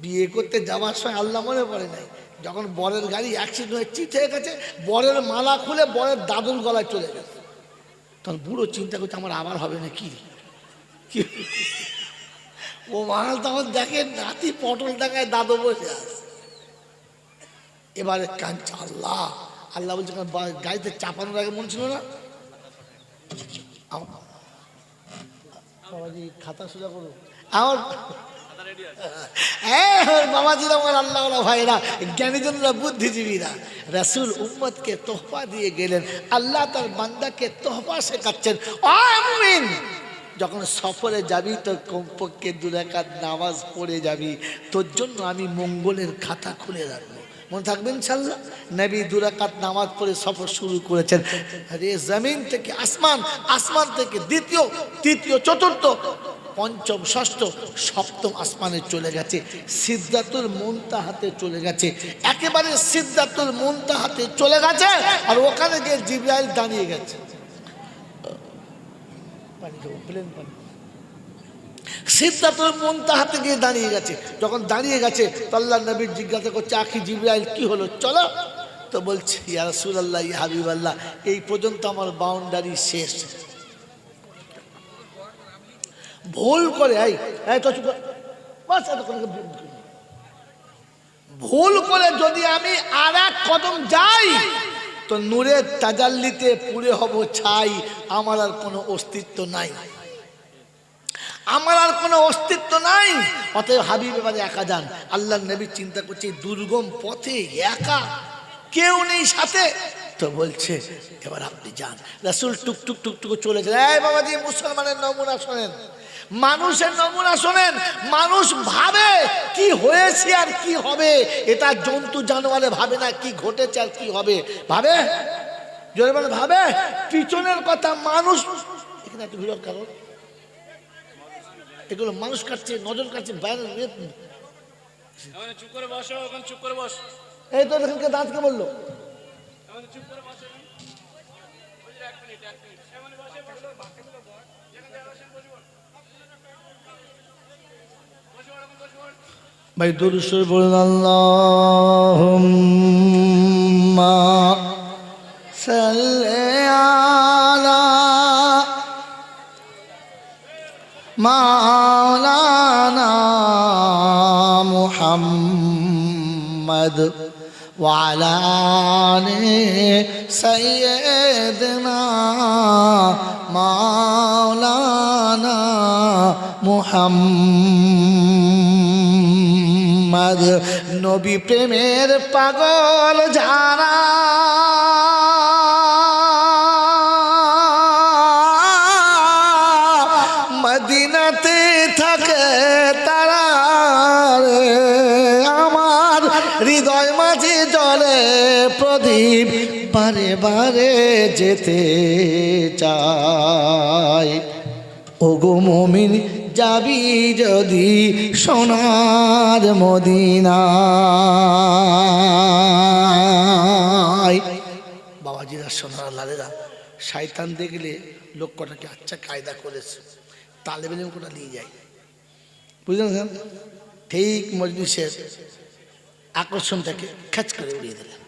[SPEAKER 1] বিয়ে করতে যাওয়ার সময় আল্লাহ মনে পড়ে নাই, যখন বরের গাড়ি অ্যাক্সিডেন্ট হয়ে চিত হয়ে গেছে, বরের মালা খুলে বরের দাদুর গলায় চলে গেছে, তখন বুড়ো চিন্তা করছে আমার আবার হবে না কি। ও মাল তখন দেখে নাতি পটল টাকায় দাদু বসে আছে। এবারে কাঁদছে আল্লাহ আল্লাহ বলছে গাড়িতে চাপানোর আগে মনে ছিল না? বাবাজি খাতা সোজা করো আমার বাবাজিরা, আমার আল্লাহ ভাইরা, জ্ঞানীজনরা, বুদ্ধিজীবীরা, রাসূল উম্মতকে তোহফা দিয়ে গেলেন। আল্লাহ তার বান্দাকে তোহফা শেখাচ্ছেন। ও মুমিন, যখন সফরে যাবি তো কমপক্ষে 2 রাকাত নামাজ পড়ে যাবি, তোর জন্য আমি মঙ্গলের খাতা খুলে রাখবো। মনে থাকবেন ইনশাআল্লাহ। নবী 2 রাকাত নামাজ পড়ে সফর শুরু করেছেন। আরে জমিন থেকে আসমান, আসমান থেকে দ্বিতীয়, তৃতীয়, চতুর্থ, পঞ্চম, ষষ্ঠ, সপ্তম আসমানে চলে গেছে, সিদরাতুল মুনতাহাতে চলে গেছে। একেবারে সিদরাতুল মুনতাহাতে চলে গেছে, আর ওখানে গিয়ে জিবরাইল দাঁড়িয়ে গেছে। সিদরাতুল মুনতাহাতে গিয়ে দাঁড়িয়ে গেছে। যখন দাঁড়িয়ে গেছে তো আল্লাহর নবী জিজ্ঞাসা করছে আখি জিবরাইল কি হলো, চলো। তো বলছে ইয়া রাসূলুল্লাহ, ইয়া হাবিবাল্লাহ, এই পর্যন্ত আমার বাউন্ডারি শেষ। ভুল করে ভুল করে যদি আমি আর এক কদম যাই তো নূরের তাজাল্লিতে পুড়ে হব ছাই, আমার আর কোনো অস্তিত্ব নাই, আমার আর কোনো অস্তিত্ব নাই। অতএব হাবিব এবারে একা যান। আল্লাহর নবী চিন্তা করছে দুর্গম পথে একা, কেউ নেই সাথে, তো বলছে এবার আপনি যান। রাসূল টুকটুক টুকটুক চলে যায়। এই বাবাজি, মুসলমানের নমুনা শোনেন, মানুষের নমুনা শোনেন। মানুষ ভাবে কি হয়েছে আর কি হবে, এটা জন্তু জানোয়ারে ভাবে না কি ঘটেছে আর কি হবে, ভাবে জোরে বলে ভাবে পিছনের কথা। মানুষ এখানে এত ভিড় কারণ এগুলো মানুষ কাটছে, নজর কাটছে, বাইরে
[SPEAKER 2] চুপ করে বসো, ওখানে চুপ করে বস।
[SPEAKER 1] এই তো এখানকে দাঁতকে বললো
[SPEAKER 2] চুপ করে বসো। এক মিনিট
[SPEAKER 1] ভাই দুরূদ শরীফ পড়ুন। আল্লাহুম্মা সাল্লি আলা মাওলানা মুহাম্মদ ওয়া আলা আলি সাইয়্যিদিনা মাওলানা মুহাম্মদ। নবী প্রেমের পাগল যারা, মদিনাতে থাকে তারা, আমার হৃদয় মাঝে জ্বলে প্রদীপ, বারে বারে যেতে চাই। ওগো মুমিন, যাবি যদি সোনার মদিনায়। বাবাজিরা, সোনার লালেরা, শয়তান দেখলে লোকটাকে আচ্ছা কায়দা করেছে, তালেব ইলম কোটা নিয়ে যায়, বুঝলেন? ঠিক মজলিসের আকর্ষণটাকে খ্যাচ করে উড়িয়ে দিলেন।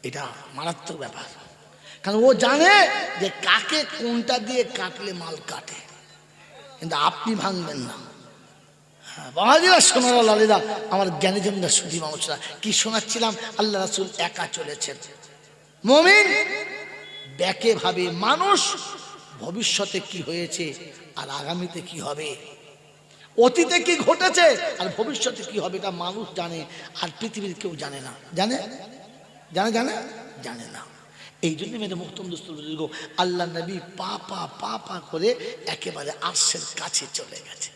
[SPEAKER 1] এটা মারাত্মক ব্যাপার, কারণ ও জানে যে কাকে কোনটা দিয়ে কাটলে মাল কাটে, কিন্তু আপনি ভাঙবেন না। হ্যাঁ বাবাজিরা, সোনার লালেরা, আমার জ্ঞানীজনরা, সুধী মানুষরা, কি শোনাচ্ছিলাম? আল্লাহ রাসূল একা চলেছেন। মুমিন ব্যাকে ভাবে মানুষ ভবিষ্যতে কি হয়েছে আর আগামীতে কি হবে, অতীতে কি ঘটেছে আর ভবিষ্যতে কি হবে, এটা মানুষ জানে, আর পৃথিবীর কেউ জানে না। জানে জানে জানে জানে না। এই জন্য মেরে মুহতরম দোস্ত বুজুর্গ, আল্লাহ নবী পা পা পা পা করে একেবারে আরশের কাছে চলে গেছে।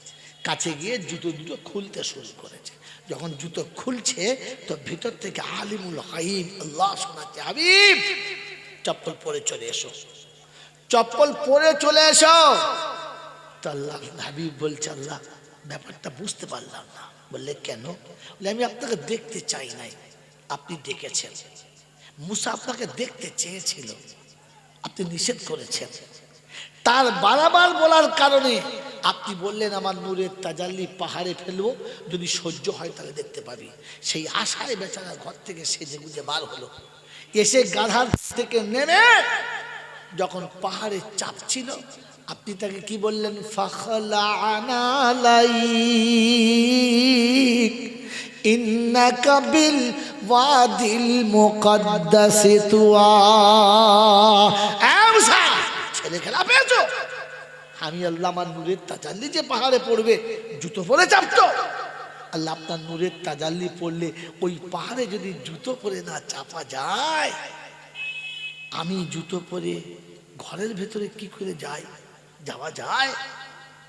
[SPEAKER 1] কাছে গিয়ে জুতো দুটো খুলতে শুরু করেছে। যখন জুতো খুলছে তো ভিতর থেকে আলিমুল গায়ব আল্লাহ শোনাচ্ছে, হাবিব চপ্পল পরে চলে এসো। চপ্পল পরে চলে এসো। তো আল্লাহ হাবিব বলছে, আল্লাহ ব্যাপারটা বুঝতে পারলাম না। বললে কেন? বলে আমি আপনাকে দেখতে চাই নাই, আপনি ডেকেছেন। মুসা আপনাকে দেখতে চেয়েছিল, আপনি নিষেধ করেছেন। তার বারবার বলার কারণে আপনি বললেন আমার নূরের তাজাল্লি পাহাড়ে ফেলবো, যদি সহ্য হয় তাহলে দেখতে পাবি। সেই আশায় বেচারা ঘর থেকে সেজে গুজে বার হলো। এসে গাধার থেকে নেমে যখন পাহাড়ে চাপছিল, আপনি তাকে কি বললেন? ফাখলা'না আলাইক ইন্নাকা বিল ওয়াদিল মুকদ্দাসি তুয়া। মুসা, ছেলে খেলা পেয়েছো? আমি আল্লাহ আমার নূরের তাজাল্লি যে পাহাড়ে পড়বে, জুতো পরে চাপতো। আল্লাহ আপনার নূরের তাজাল্লি পড়লে ওই পাহাড়ে যদি জুতো পরে না চাপা যায়, আমি জুতো পরে ঘরের ভেতরে কি করে যাওয়া যায়?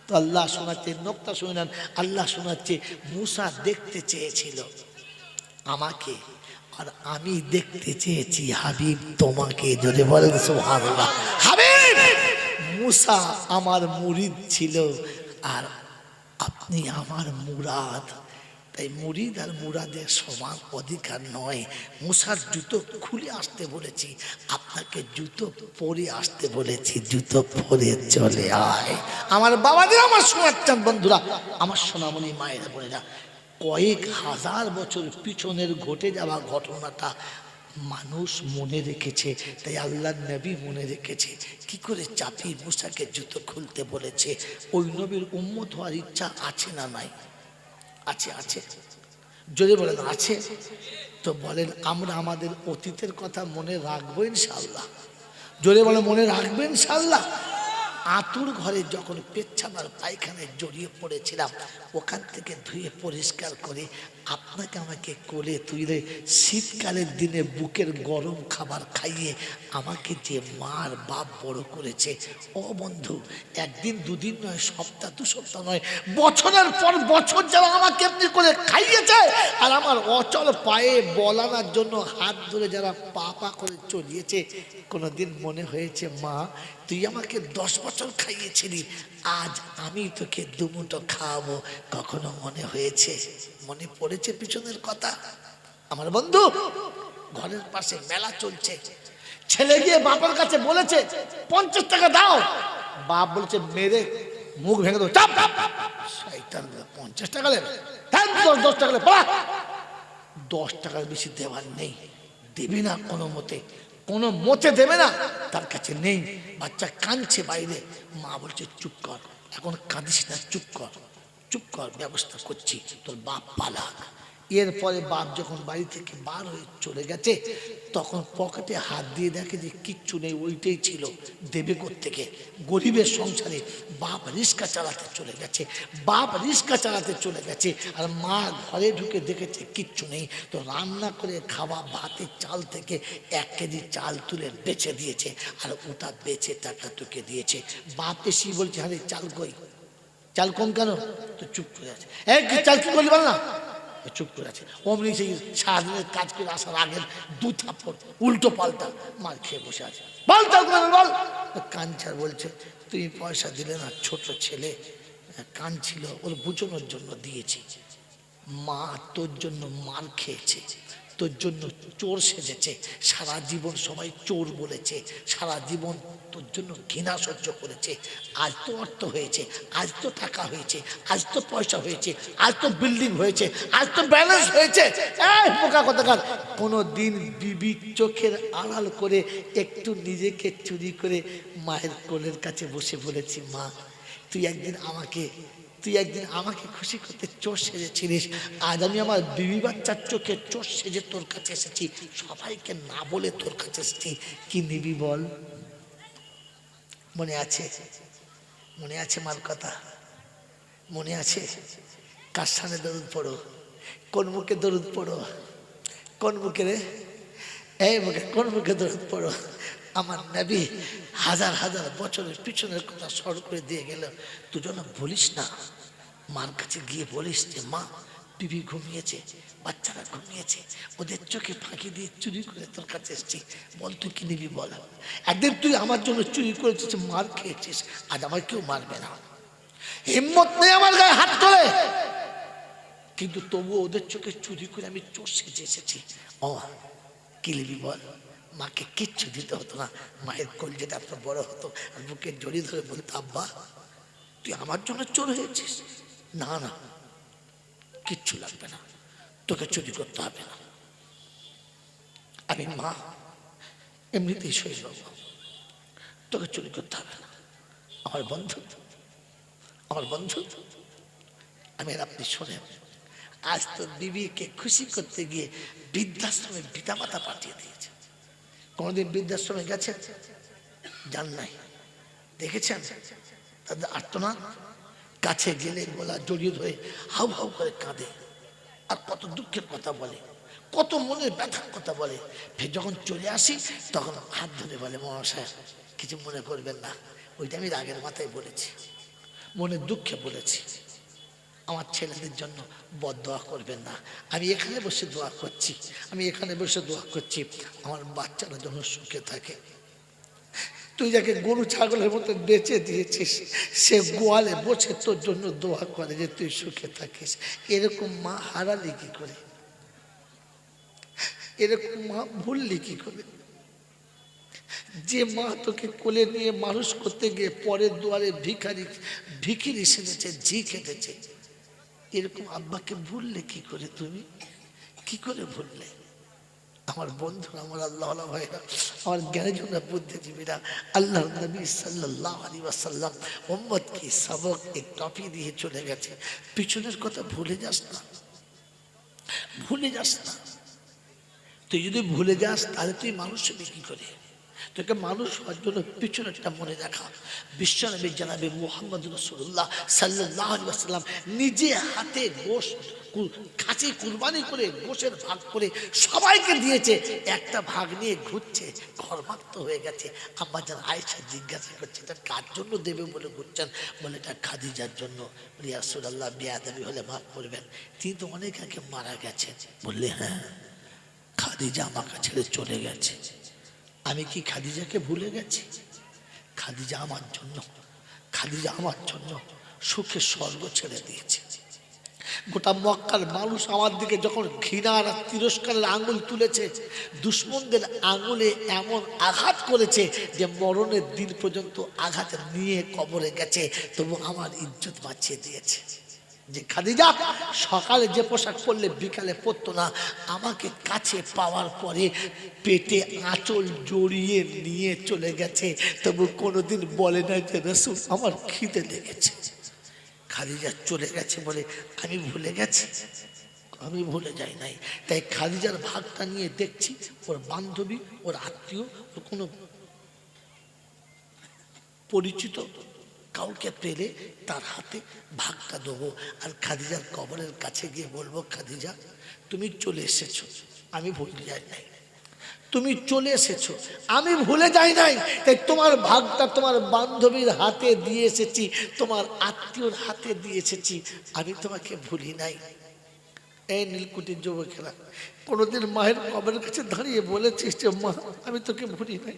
[SPEAKER 1] তো আল্লাহ শোনাচ্ছে, নোকতা শুনে নেন, আল্লাহ শোনাচ্ছে মুসা দেখতে চেয়েছিল আমাকে, আর আমি দেখতে চেয়েছি হাবিব তোমাকে। যদি বলেন সুবহানাল্লাহ। হাবিব মুসা আমার মুরিদ ছিল, আর আপনি আমার মুরাদ। তাই মুরিদ আর মুরাদের সমান অধিকার নয়। মুসার জুতো খুলে আসতে বলেছি, আপনাকে জুতো পরে আসতে বলেছি, জুতো পরে চলে আয়। আমার বাবাদের, আমার সোনার চাঁদ বন্ধুরা, আমার সোনামণি মায়েরা বোনেরা, কয়েক হাজার বছর পিছনের ঘটে যাওয়া ঘটনাটা মানুষ মনে রেখেছে, তাই আল্লাহ নবী মনে রেখেছে। কি করে চাপি মুসাকে জুতো খুলতে বলেছে? ওই নবীর উম্মত হওয়ার ইচ্ছা আছে না নাই? আছে, আছে। যদি বলেন আছে, তো বলেন আমরা আমাদের অতীতের কথা মনে রাখবো ইনশাআল্লাহ। যদি বলে মনে রাখবেন ইনশাআল্লাহ। আতুর ঘরে যখন পেচ্ছাবার পায়খানায় জড়িয়ে পড়েছিলাম, ওখান থেকে ধুয়ে পরিষ্কার করে আপনাকে আমাকে কোলে তুলে শীতকালের দিনে বুকের গরম খাবার খাইয়ে আমাকে যে মার বাপ বড় করেছে, ও বন্ধু, একদিন দুদিন নয়, সপ্তাহ দু সপ্তাহ নয়, বছরের পর বছর যারা আমাকে এমনি করে খাইয়েছে, আর আমার অচল পায়ে বলানোর জন্য হাত ধরে যারা পা পা করে চলিয়েছে, কোনোদিন মনে হয়েছে মা তুই আমাকে 10 বছর খাইয়েছিলি, আজ আমি তোকে দুমুঠো খাওয়াবো? কখনো মনে হয়েছে? মনে পড়েছে পিছনের কথা? আমার বন্ধু, ঘরের পাশে মেলা চলছে, ছেলে গিয়ে বাপের কাছে বলেছে 50 টাকা দাও। বাপ বলেছে মেরে মুখ ভেঙে দেবো। চাপ, 50 টাকা দেবে, 10 টাকা দেবে, 10 টাকার বেশি দেওয়ার নেই, দেবে না কোনো মতে, কোনো মতে দেবে না, তার কাছে নেই। বাচ্চা কাঁদছে বাইরে, মা বলছে চুপ কর, এখন কাঁদিস না, চুপ কর, চুপ কর, ব্যবস্থা করছি, তোর বাপ পালাক। এরপরে বাপ যখন বাড়ি থেকে বার হয়ে চলে গেছে, তখন পকেটে হাত দিয়ে দেখে যে কিচ্ছু নেই, ওইটাই ছিল, দেবে কোত্থেকে? গরিবের সংসারে বাপ রিক্সা চালাতে চলে গেছে, বাপ রিক্সা চালাতে চলে গেছে, আর মা ঘরে ঢুকে দেখেছে কিচ্ছু নেই। তো রান্না করে খাওয়া ভাতের চাল থেকে 1 কেজি চাল তুলে বেচে দিয়েছে, আর ওটা বেচে টাকা তোকে দিয়েছে। বাপ এসে বলছে আরে চাল কই? চাল কম কেন? তো চুপ করে আছে। চাল কি করলি বল না? চুপ করে আছে। অমনি সেই সারাদিনের কাজ করে আসার আগের 2 থাপ্পড় উল্টো পাল্টা মার খেয়ে বসে আছে। বল চাল করে বল। কাঞ্চার বলছে তুমি পয়সা দিলে না, ছোট ছেলে কান ছিল, ওর বুঝানোর জন্য দিয়েছি। মা তোর জন্য মার খেয়েছে, তোর জন্য চোর সেজেছে, সারা জীবন সবাই চোর বলেছে, সারা জীবন তোর জন্য ঘৃণা সহ্য করেছে। আজ তো অর্থ হয়েছে, আজ তো টাকা হয়েছে, আজ তো পয়সা হয়েছে, আজ তো বিল্ডিং হয়েছে, আজ তো ব্যালেন্স হয়েছে। এই পোকা কথাকার, কোনো দিন বিবির চোখের আড়াল করে একটু নিজেকে চুরি করে মায়ের কোলের কাছে বসে বলেছি মা তুই একদিন আমাকে খুশি করতে চোর সেজেছিলিস, আজ আমি আমার বিবি বাচ্চার চোখে চোর সেজে তোর কাছে এসেছি, সবাইকে না বলে তোর কাছে এসেছি, কি নিবি বল? মনে আছে? মনে আছে মার কথা? মনে আছে? কার সামনে দরুদ পড়ো? কোন মুখে দরুদ পড়ো? কোন মুখে রে? এই মুখে, কোন মুখে দরুদ পড়ো? আমার নবী হাজার হাজার বছরের পিছনের কথা স্মরণ করে দিয়ে গেল। তুই যেন বলিস না, মার কাছে গিয়ে বলিস যে মা বিবি ঘুমিয়েছে, বাচ্চারা ঘুমিয়েছে, ওদের চোখে ফাঁকি দিয়ে চুরি করে তোর কাছে এসেছি, বল তুই কি নিবি বল। একদিন তুই আমার জন্য চুরি করেছিস, মার খেয়েছিস, আজ আমার কেউ মারবে না, হিম্মত নেই আমার গায়ে হাত তোলে, কিন্তু তবুও ওদের চোখে চুরি করে আমি চোর সেজে এসেছি। ও কি নিবি বল। মাকে কিচ্ছু দিতে হতো না, মায়ের কলজেটা এত বড় হতো, আর বুকে জড়িয়ে ধরে বলতো আব্বা তুই আমার জন্য চোর হয়েছিস, না না কিচ্ছু লাগবে না, তোকে চুরি করতে হবে না, আমি মা এমনিতেই সই হব, তোকে চুরি করতে হবে না। আমার বন্ধু, আমার বন্ধু, আমি আর আপনি শোনেন, আজ তো বিবিকে খুশি করতে গিয়ে বৃদ্ধাশ্রমে পিতামাতা পাঠিয়ে দিয়েছে। কোনোদিন বৃদ্ধাশ্রমে গেছেন? যান নাই, দেখেছেন তাদের আর্তনাদ? কাছে গেলে গলা জড়িয়ে ধরে হাউ হাউ করে কাঁদে, আর কত দুঃখের কথা বলে, কত মনের ব্যথার কথা বলে। ফের যখন চলে আসি তখন হাত ধরে বলে মহাশয় কিছু মনে করবেন না, ওইটা আমি রাগের মাথায় বলেছি, মনের দুঃখে বলেছি, আমার ছেলেদের জন্য বদদোয়া করবেন না, আমি এখানে বসে দোয়া করছি, আমি এখানে বসে দোয়া করছি আমার বাচ্চারা যেন সুখে থাকে। তুই যাকে গরু ছাগলের মতো বেঁচে দিয়েছিস, সে গোয়ালে বসে তোর জন্য দোয়া করে যে তুই সুখে থাকিস। এরকম মা হারালি কি করে, এরকম মা ভুললি কি করে? যে মা তোকে কোলে নিয়ে মানুষ করতে গিয়ে পরের দুয়ারে ভিখিরি সেজেছে, ঝি খেতেছে, এরকম আব্বাকে ভুললে কি করে? তুমি কি করে ভুললে? আমার বন্ধুরা, আমার আল্লাহ ভাইরা, আমার জ্ঞানীজনরা, বুদ্ধিজীবীরা, আল্লাহ নবী সাল্লাল্লাহু আলাইহি ওয়াসাল্লাম উম্মতকে সবক এক টপি দিয়ে চলে গেছে। পিছনের কথা ভুলে যাস না, ভুলে যাস না। তুই যদি ভুলে যাস তাহলে তুই মানুষ হবি কি করে? তোকে মানুষ হওয়ার জন্য পিছনেরটা মনে রাখা। বিশ্বনবী জনাবে মুহাম্মদ রাসূলুল্লাহ সাল্লাল্লাহু আলাইহি ওয়াসাল্লাম নিজে হাতে গোশত খাসি কুরবানি করে গোশের ভাগ করে সবাইকে দিয়েছে, একটা ভাগ নিয়ে ঘুরছে, ঘরমাক্ত হয়ে গেছে। আম্মাজান আয়েশা জিজ্ঞাসা করছে এটা কার জন্য দেবে বলে ঘুরছেন, বলে এটা খাদিজার জন্য। বলি ইয়া রাসূলুল্লাহ বেয়াদবি হলে মাফ করবেন, তিনি তো অনেক আগে মারা গেছেন। বললে হ্যাঁ, খাদিজা আমাকে ছেড়ে চলে গেছে। আমি কি খাদিজাকে ভুলে গেছি? খাদিজা আমার জন্য, খাদিজা আমার জন্য সুখে স্বর্গ ছেড়ে দিয়েছে। গোটা মক্কার মানুষ আমার দিকে যখন ঘৃণার তিরস্কারের আঙুল তুলেছে, দুশ্মনদের আঙুলে এমন আঘাত করেছে যে মরণের দিন পর্যন্ত আঘাত নিয়ে কবরে গেছে, তবু আমার ইজ্জত বাঁচিয়ে দিয়েছে। যে খাদিজা সকালে যে পোশাক পরলে বিকালে পরতো না, আমাকে কাছে পাওয়ার পরে পেটে আঁচল জড়িয়ে নিয়ে চলে গেছে, তবু কোনোদিন বলে না যে রাসূল আমার খিদে লেগেছে। খাদিজা চলে গেছে বলে আমি ভুলে গেছি? আমি ভুলে যাই নাই। তাই খাদিজার ভাগটা নিয়ে দেখছি ওর বান্ধবী, ওর আত্মীয়, ওর কোনো পরিচিত কাউকে পেলে তার হাতে ভাগটা দেবো। আর খাদিজার কবরের কাছে গিয়ে বলবো খাদিজা তুমি চলে এসেছো, আমি ভুলে যাই নাই, তুমি চলে এসেছো, আমি ভুলে যাই নাই। তাই তোমার ভাগটা তোমার বান্ধবীর হাতে দিয়ে এসেছি, তোমার আত্মীয়র হাতে দিয়ে এসেছি, আমি তোমাকে ভুলি নাই। এই নীলকুঠির যুবকেরা, কোনোদিন মায়ের কবরের কাছে দাঁড়িয়ে বলেছিস যে মা আমি তোকে ভুলি নাই?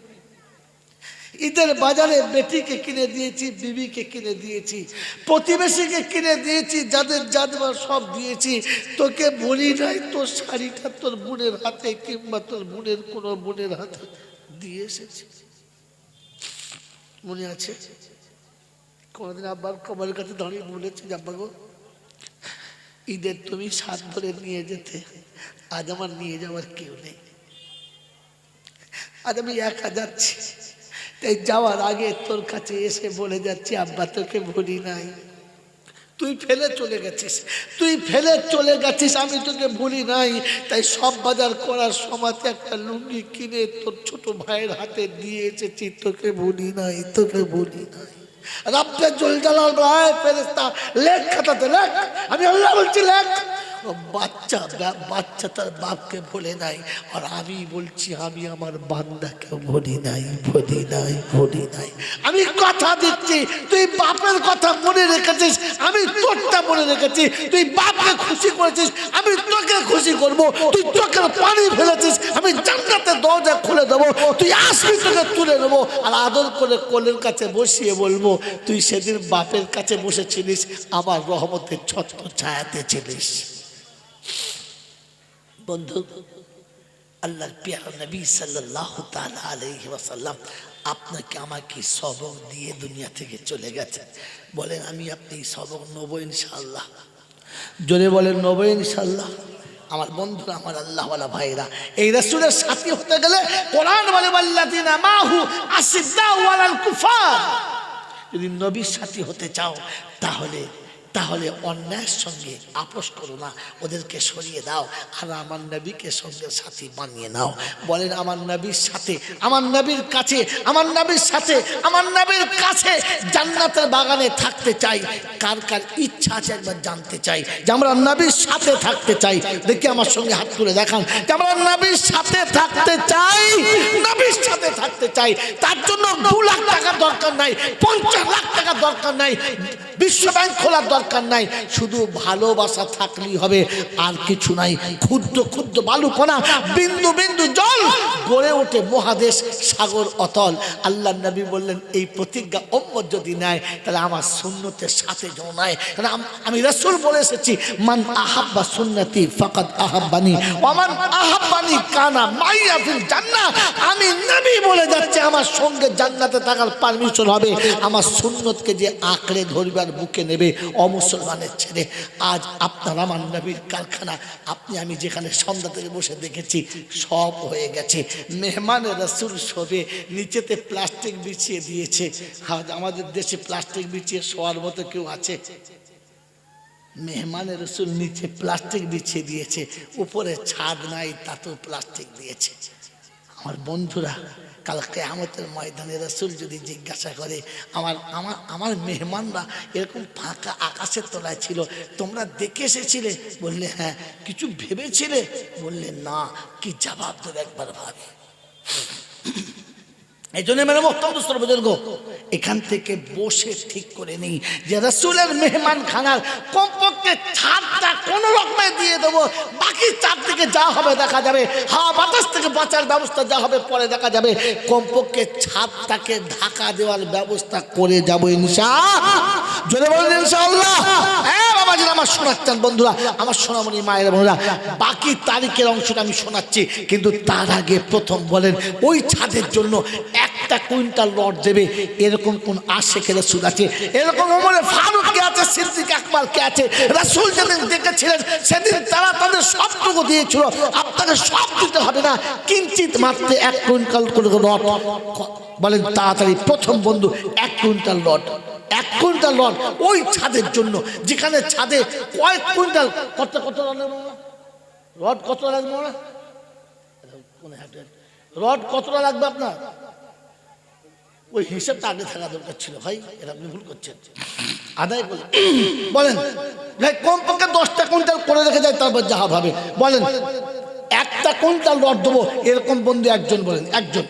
[SPEAKER 1] ঈদের বাজারে বেটিকে কিনে দিয়েছি, বিবিকে কিনে দিয়েছি, প্রতিবেশীকে কিনে দিয়েছি, যাদের যাদবার সব দিয়েছি, তোকে বলি নাই তোর শাড়িটা তোর বোনের হাতে কিংবা তোর বোনের কোনো বোনের হাতে দিয়ে এসেছি। মনে আছে? কোনোদিন আব্বার কবরের কাছে দাঁড়িয়ে বলেছি আব্বা গো ঈদের তুমি সাত ধরে নিয়ে যেতে, আজ আমার নিয়ে যাওয়ার কেউ নেই, আজ আমি একা যাচ্ছি। তাই যাওয়ার আগে তোর কাছে এসে বলে যাচ্ছি আব্বা তোকে ভুলি নাই, তুই ফেলে চলে গেছিস, তুই ফেলে চলে গেছিস, আমি তোকে ভুলি নাই। তাই সব বাজার করার সময় একটা লুঙ্গি কিনে তোর ছোট ভাইয়ের হাতে দিয়ে এসেছি, তোকে ভুলি নাই, তোকে ভুলি নাই। রাব্বে জল জালাল ভাই ফেরেশতা লেখ খাতাতে লেখ, আমি আল্লাহ বলছি লেখ, বাচ্চা তার বাপকে ভুলে নাই, আর আমি বলছি আমি আমার বান্দাকে ভুলি নাই। আমি কথা দিচ্ছি, তুই বাপের কথা মনে রেখেছিস, আমি তোরটা মনে রেখেছি। তুই বাপকে খুশি করেছিস, আমি তোকে খুশি করব। তুই চোখের পানি ফেলেছিস, আমি জান্নাতের দরজা খুলে দেবো। তুই আসবি, তোকে তুলে নেবো, আর আদর করে কোলের কাছে বসিয়ে বলবো তুই সেদিন বাপের কাছে বসেছিলিস, আমার রহমতের ছত্র ছায়াতে ছিলিস। বন্ধু, আল্লাহর প্রিয় নবী সাল্লাল্লাহু তাআলা আলাইহি ওয়াসাল্লাম আপনাকে আমাকে সবক দিয়ে দুনিয়া থেকে চলে গেছে। বলেন আমি আপনি সবক নেবো ইনশাআল্লাহ? জোরে বলেন নেবো ইনশাআল্লাহ? আমার বন্ধুরা, আমার আল্লাহওয়ালা ভাইরা, এই রাসূলের সাথী হতে গেলে কোরআন বলে ওয়াল্লাযিনা মাহু আশিদ্দাউ আলাল কুফার। যদি নবীর সাথী হতে চাও তাহলে অন্যায়ের সঙ্গে আপোষ করো না, ওদেরকে সরিয়ে দাও, আর আমার নবীকে সঙ্গে সাথী বানিয়ে নাও। বলেন আমার নবীর সাথে, আমার নবীর কাছে, আমার নবীর সাথে, আমার নবীর কাছে জান্নাতের বাগানে থাকতে চাই। কার কার ইচ্ছা আছে একবার জানতে চাই যে আমরা নবীর সাথে থাকতে চাই? দেখি আমার সঙ্গে হাত তুলে দেখান যে আমরা নবীর সাথে থাকতে চাই, নবীর সাথে থাকতে চাই। তার জন্য 2 লাখ টাকা দরকার নাই, 50 লাখ টাকা দরকার নাই, বিশ্ব ব্যাংক খোলার দরকার নাই, শুধু ভালোবাসা থাকলেই হবে, আর কিছু নাই। ক্ষুদ্র ক্ষুদ্র বালুকণা, বিন্দু বিন্দু জল গড়ে ওঠে মহাদেশ, সাগর অতল। আল্লাহ নবী বললেন এই প্রতিজ্ঞা উম্মত যদি নেয় তাহলে আমার সুন্নতের সাথে জড়ায়। কারণ আমি রাসূল বলে এসেছি, মান আহাব্বা সুন্নতি ফাকাদ আহাব্বানি ওয়া মান আহাব্বানি কানা মাইয়া ফিল জান্নাহ। আমি নবী বলে যাচ্ছি, আমার সঙ্গে জান্নাতে থাকার পারমিশন হবে আমার সুন্নতকে যে আঁকড়ে ধরবে, বুকে নেবে। অমুসলমানের ছেলে, আজ আপনার আমার নবীর কারখানা, আপনি আমি যেখানে সন্ধ্যা থেকে বসে দেখেছি সব হয়ে গেছে। মেহমানের রাসূল শোবে, নিচেতে প্লাস্টিক বিছিয়ে দিয়েছে। আজ আমাদের দেশে প্লাস্টিক বিছিয়ে শোয়ার মতো কেউ আছে? মেহমানের রাসূল নিচে প্লাস্টিক বিছিয়ে দিয়েছে, উপরে ছাদ নাই, তাতেও প্লাস্টিক দিয়েছে। আমার বন্ধুরা, কাল কিয়ামতের ময়দানে রাসূল যদি জিজ্ঞাসা করে আমার মেহমানরা এরকম ফাঁকা আকাশের তলায় ছিল, তোমরা দেখে এসেছিলে? বললে হ্যাঁ। কিছু ভেবেছিলে? বললে না। কি জবাব দেবে একবার ভাবে। এই জন্য মেরে মোহতারাম বুজুর্গ, এখান থেকে বসে ঠিক করে নেই যে রাসূলের মেহমান খানার কমপক্ষে ছাদটা কোন রকমে দিয়ে দেবো, বাকি চার থেকে যা হবে দেখা যাবে, হাওয়া বাতাস থেকে বাঁচার ব্যবস্থা যা হবে পরে দেখা যাবে। কমপক্ষে ছাদটাকে ঢাকা দেওয়ার ব্যবস্থা করে যাবো ইনশাআল্লাহ। জোরে বলেন ইনশাআল্লাহ। হ্যাঁ বাবাজিরা, আমার শোনাচ্ছেন বন্ধুরা, আমার সোনামণি মায়ের বোনেরা, বাকি তারিখের অংশটা আমি শোনাচ্ছি, কিন্তু তার আগে প্রথম বলেন ওই ছাদের জন্য 1 কুইন্টাল রড দেবে, এরকম কোন আশিক রাসূল আছে? এরকম ওমরে ফারুক কে আছে? সিদ্দিক আকবর কে আছে? রাসূল যেদিন দেখেছিলেন সেদিন তারা তাদের সবটুকু দিয়েছিল। আপনাকে সব দিতে হবে না, কিঞ্চিত মাত্র 1 কুইন্টাল করে রড। বলেন তাড়াতাড়ি প্রথম বন্ধু, 1 কুইন্টাল রড, 1 কুইন্টাল রড ওই ছাদের জন্য, যেখানে ছাদে কয়েক কুইন্টাল। কত রড কত লাগবে? রড কতটা লাগবে আপনার? ওই হিসাবটা আগে থাকা দরকার ছিল ভাই, এটা আপনি ভুল করছেন। আদায় বলেন ভাই, কমপক্ষে 10টা কুইন্টাল করে রেখে যায়, তারপর যা ভাবে বলেন 1টা কুইন্টাল রড দেবো, এরকম বন্ধু একজন বলেন, একজন।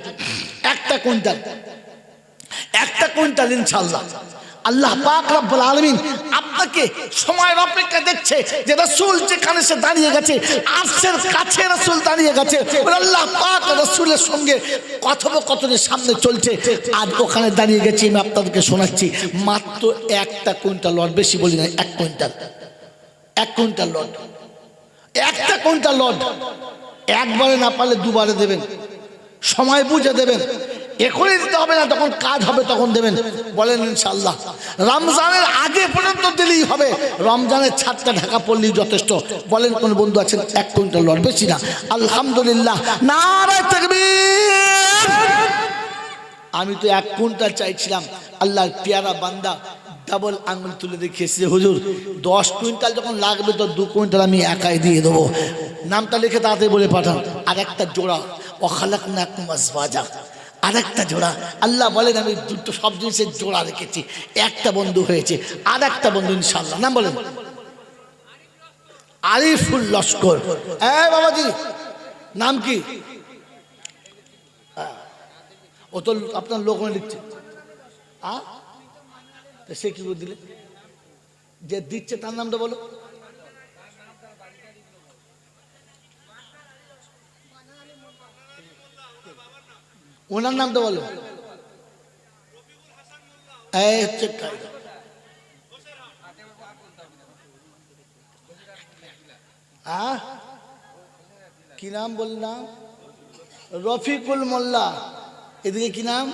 [SPEAKER 1] 1টা কুইন্টাল, 1টা কুইন্টাল ইনশাআল্লাহ। আল্লাহ পাক রব্বুল আলামিন আপনাকে সময়ের অপেক্ষা দেখছে যে রাসূল যেখানে সে দাঁড়িয়ে গেছে, আরশের কাছে রাসূল দাঁড়িয়ে গেছে, আল্লাহ পাক রাসূলের সঙ্গে কথোপকথনের সামনে চলছে। আজ ওখানে দাঁড়িয়ে গেছি, আমি আপনাদেরকে শোনাচ্ছি। মাত্র 1টা কুইন্টাল রড, বেশি বলি না, 1 কুইন্টাল, 1 কুইন্টাল রড, 1টা কুইন্টাল রড। একবারে না পারলে দুবারে দেবেন, সময় বুঝে দেবেন, এখনই দিতে হবে না, যখন কাজ হবে তখন দেবেন। বলেন ইনশাআল্লাহ। রমজানের আগে পর্যন্ত দিলেই হবে, রমজানের ছাদটা ঢাকা পড়লেই যথেষ্ট। বলেন কোন বন্ধু আছেন? 1 কুইন্টাল রড, বেশি না। আলহামদুলিল্লাহ, নারে তাকবীর। আমি তো 1 কুইন্টাল চাইছিলাম, আল্লাহর পেয়ারা বান্দা ডাবল আঙুল তুলে দেখিয়েছে, হুজুর 10 কুইন্টাল যখন লাগবে তো 2 কুইন্টাল আমি একাই দিয়ে দেবো। নামটা লিখে তাড়াতাড়ি বলে পাঠান। আর একটা জোড়া, ওয়াখালাকনাকুম আজওয়াজা, আর একটা জোড়া। আল্লাহ বলেন আমি দুটো সব জিনিসের জোড়া রেখেছি, 1টা বন্ধু হয়েছে, আর একটা বন্ধু ইনশাআল্লাহ। নাম বলেন আরিফুল লস্কর। বাবাজি নাম কি? ও তো আপনার লোক লিখছে। সে কি করে দিলে? যে দিচ্ছে তার নামটা বলো। ওনার নামটা বলো। কি নাম বললাম? রফিকুল মোল্লা। এদিকে কি নাম?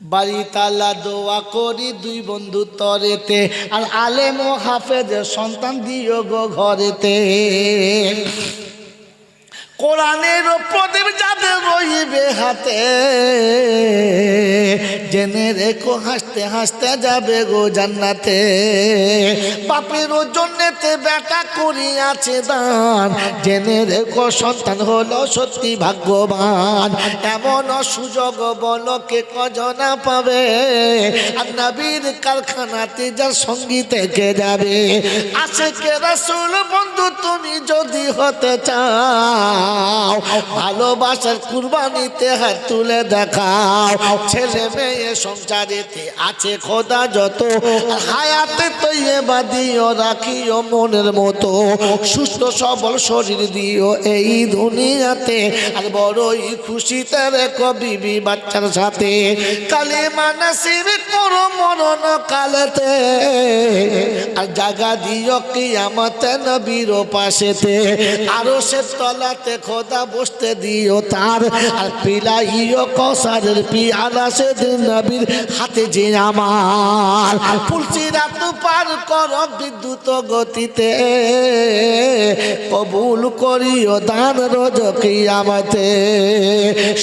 [SPEAKER 1] বাড়ি তালা দোয়া করি দুই বন্ধু তরেতে, আর আলেম ও হাফেজ সন্তান দিও গো ঘরেতে। কোরআনের প্রদীপ যাদের রইবে হাতে, জেনে রেখো হাসতে হাসতে যাবে গো জান্নাতে। বাপের জন্যেতে বেটা করিয়াছে দান, জেনে রেখো সন্তান হলো সত্যি ভাগ্যবান। এমন সুযোগ বলো কে কজনা পাবে, আর নবীর কারখানাতে যার সঙ্গী থেকে যাবে। আশিকে রাসূল বন্ধু তুমি যদি হতে চাও, ভালোবাসার কুরবানিতে হাত তুলে দেখাও। ছেলে মেয়ে সংসারেতে আছে খোদা যত, হায়াতে তৈবা দিও রাখিও মনের মতো। সুস্থ সবল শরীর দিও এই দুনিয়াতে, আর বড়ই খুশিতে রেখো বিবি বাচ্চার সাথে। কালিমা নসিব করো মরণ কালেতে, আর জাগা দিও কিয়ামতে নবীর পাশেতে। আরো সে তলাতে খোদা বসতে দিও তার, আর পিলাইও কসারের পিয়ালা সেদিন নবীর হাতে যে আমার। পুলসিরাত পার কর বিদ্যুৎ গতিতে, কবুল করিও দান রোজ কিয়ামতে।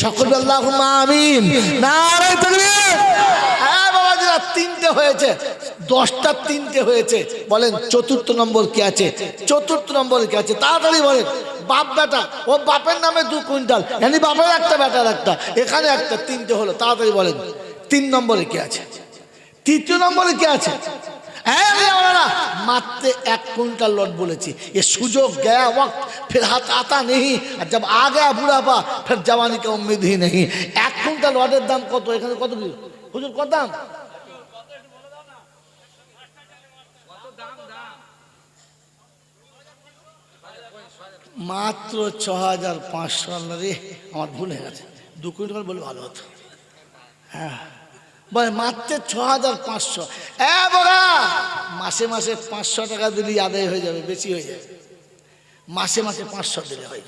[SPEAKER 1] সকল আল্লাহুম্মা আমিন। নারে তাকবীর। বাবাজিরা তিনটে হয়েছে, 10টা তিনটে হয়েছে। বলেন চতুর্থ নম্বর কি আছে? চতুর্থ নম্বর কি আছে? তাড়াতাড়ি বলেন। বাপ বেটা, ও বাপের নামে 2 কুইন্টাল, মানে বাপের একটা বেটার একটা, এখানে একটা, তিনটে হলো। তাড়াতাড়ি বলেন 3 নম্বরে কি আছে? তৃতীয় নম্বরে কি আছে? मात्र 1 कुंटल लौट बोले ये सुजोग गया वक्त फिर हाथ आता नहीं और जब आ गया बुढ़ापा फिर जवानी की उम्मीद ही नहीं 1 कुंटल लौटेर दाम कत एखाने कत हुजूर कत दाम मात्र 6500 रे আমার ভুল হয়ে গেছে 2 কুইন্টাল বলে ভালো হতো হ্যাঁ ভাই মাত্র 6500 এ বড়া মাসে মাসে 500 টাকা দিলে আদায় হয়ে যাবে বেশি হয়ে যাবে মাসে মাসে 500 দিলে হয়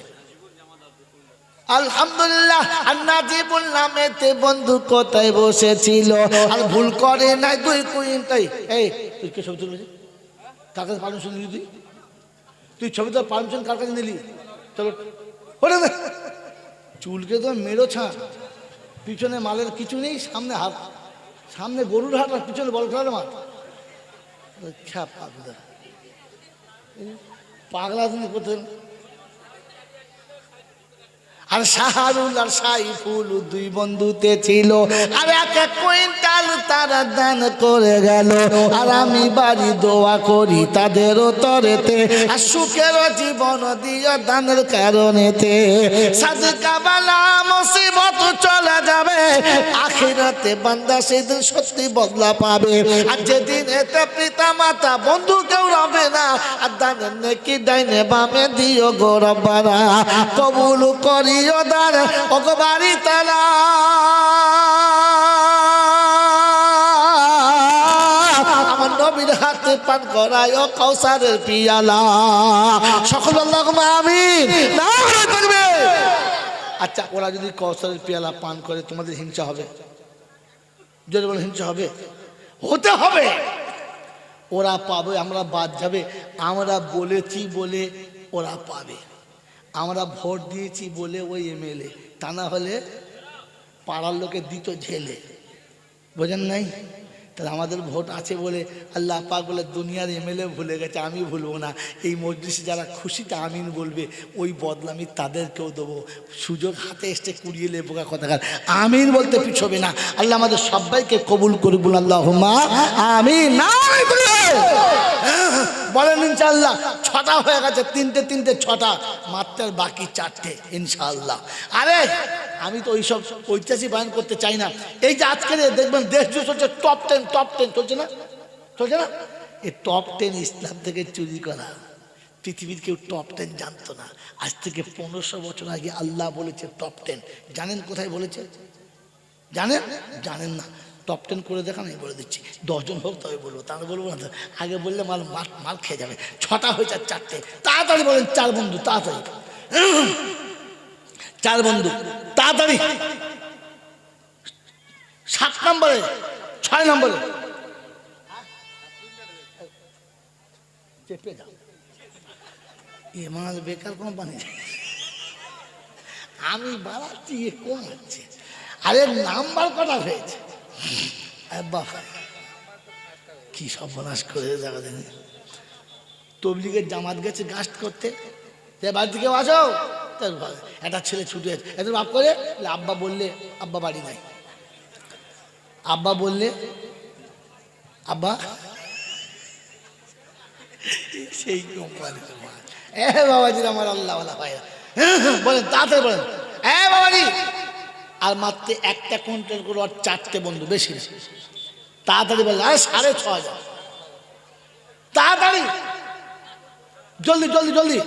[SPEAKER 1] আলহামদুলিল্লাহ নাজিবুল নামেতে বন্ধু কোথায় বসেছিল আর ভুল করে নাই 2 কুইন্টাল এই তুই কি ছবি তুলবি কার কাছে পারমিশন নিলি তুই ছবি তো পারমিশন কার কাছে নিলি চলো ওরে চুলকে তো মেরো ছাড় পিছনে মালের কিছু নেই সামনে হাত সামনে গরুর হাট আর পিছনে বল খেলার মাঠ পাগলা তুমি কোথায় আর শাহরুল আর সাইফুল 2 বন্ধুতে ছিল আর 1 কুইন্টাল তারা দান করে গেল আর আমি বাড়ি দোয়া করি তাদেরও তরেতে আর সুখের জীবন দিও দানের কারণেতে সাদকা বালা মুসিবত চলে যাবে আখিরাতে বান্দা সেদিন সত্যি বদলা পাবে আর যেদিন এতে পিতা মাতা বন্ধু কেউ রবে না আর দানের নেকি ডাইনে বামে দিও গো রব্বানা কবুল করি দার ওগবাড়ি তালা আমার নবীর হাতে পান করায় ও কাউসারের পিয়ালা সকল আল্লাহুম্মা আমিন নারে তাকবীর আচ্ছা ওরা যদি কাউসারের পিয়ালা পান করে তোমাদের হিংসা হবে যদি বলে হিংসা হবে হতে হবে ওরা পাবে আমরা বাদ যাবে আমরা বলেছি বলে ওরা পাবে আমরা ভোট দিয়েছি বলে ওই এমএলএ তা না হলে পাড়ার লোকে দিত ঝেলে বোঝেন নাই তাহলে আমাদের ভোট আছে বলে আল্লাহ পাক বলে দুনিয়ার এমএলএ ভুলে গেছে, আমি ভুলবো না। এই মজলিসে যারা খুশিতে আমিন বলবে ওই বদলামি তাদেরকেও দেবো। সুযোগ হাতে এসে কুড়িয়ে লে বোকা কথাকার, আমিন বলতে পিছবে না। আল্লাহ আমাদের সবাইকে কবুল করুক, বলুন আল্লাহুম্মা আমিন। বলেন ইনশাআল্লাহ। 6টা হয়ে গেছে, 3টে 6টা মাত্র, বাকি 4টে ইনশাআল্লাহ। আরে আমি তো ওইসব ঐতিহাসিক বয়ান করতে চাই না। এই যে আজকের দেখবেন দেশ জুড়ে চলছে টপ 10 চলছে না, চলছে না? এই টপ 10 ইসলাম থেকে চুরি করা। পৃথিবীর কেউ টপ 10 জানতো না। আজ থেকে 1500 বছর আগে আল্লাহ বলেছে টপ 10। জানেন কোথায় বলেছে? জানেন? জানেন না? টপ 10 করে দেখান, আমি বলে দিচ্ছি। 10 জন হোক তবে বলবো, তাহলে বলবো না। আগে বললে মাল খেয়ে যাবে। 6টা হয়েছে, 4টে। তাড়াতাড়ি বলেন, 4 বন্ধু তাড়াতাড়ি, 4 বন্ধু তাড়াতাড়ি। 7 নম্বরে, 6 নম্বরে চেপে যাও। এ মাল বেকার কোম্পানি, আমি বাড়াচ্ছি, এ কমাচ্ছে। আরে নাম্বার কটা হয়েছে? বাবা কি সর্বনাশ করে যাবে। তবলিগের জামাত গেছে গাছ করতে, বাড়ি থেকে আসো। একটা ছেলে ছুটে এত ভাব করে, আব্বা বললে আব্বা বাড়ি নাই, আব্বা বললে আব্বা সেই কোম্পানি। বাবাজি আমার আল্লাহ ভাইরা বলেন, তাড়াতাড়ি বলেন বাবাজি। আর মাত্র একটা কন্ট্রোল করো, আর 4টে বন্ধু, বেশি না। তাড়াতাড়ি বলেন, আর 6,500। তাড়াতাড়ি, জলদি জলদি জলদি।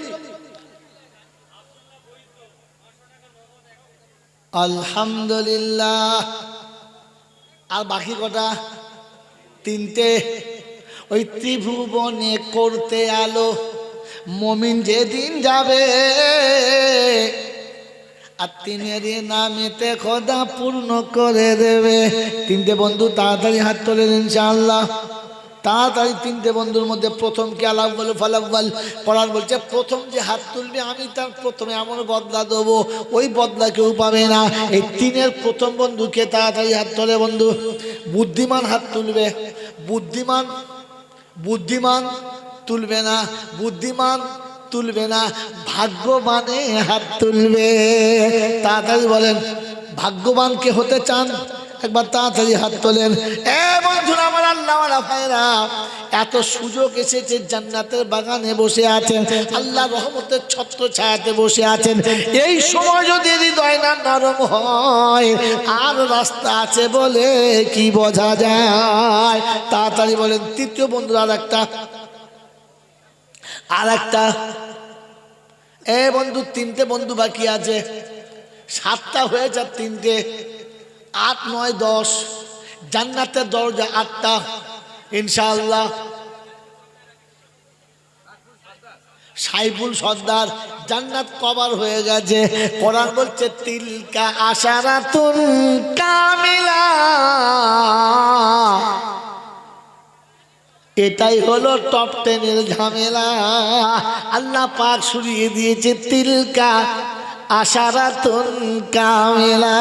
[SPEAKER 1] আলহামদুলিল্লাহ। আর বাকি কটা? 3টে। ওই ত্রিভুবনে করতে আলো, মমিন যেদিন যাবে, আর 3-এর নামেতে খোদা পূর্ণ করে দেবে। 3টে বন্ধু তাড়াতাড়ি হাত তোলেন ইনশাআল্লাহ। তাড়াতাড়ি 3টে বন্ধুর মধ্যে প্রথম কে? আলাউল ফালাউল। কোরআন বলছে প্রথম যে হাত তুলবে আমি তার প্রথমে এমন বদলা দেবো, ওই বদলা কেউ পাবে না। এই 3-এর প্রথম বন্ধুকে তাড়াতাড়ি হাত তোলে বন্ধু। বুদ্ধিমান হাত তুলবে, বুদ্ধিমান, বুদ্ধিমান তুলবে না, বুদ্ধিমান তুলবে না, ভাগ্যবানে হাত তুলবে। তাড়াতাড়ি বলেন, ভাগ্যবানকে হতে চান? একবার তাড়াতাড়ি হাত তোলেন। বন্ধুরা আমার আল্লাহওয়ালা ভাইরা, এত সুযোগ এসেছে, জান্নাতের বাগানে বসে আছেন, আল্লাহ রহমতের ছত্র ছায়াতে বসে আছেন। এই সময় যদি হৃদয় না নরম হয়, আর রাস্তা আছে বলে কি বোঝা যায়? তাড়াতাড়ি বলেন। 3য় বন্ধু আর একটা বন্ধু। 3টে বন্ধু বাকি আছে, 7টা হয়েছে, 3টে। 8, 9, 10। জান্নাতের দরজা 8টা ইনশাআল্লাহ। সাইফুল সর্দার জান্নাত কভার হয়ে গেছে। কোরআন বলছে তিলকা আশারাতুন কামিলা। এটাই হলো টপ 10-এর ঝামেলা। আল্লাহ পাক শুরিয়ে দিয়েছে তিলকা আশারাতুন কামিলা।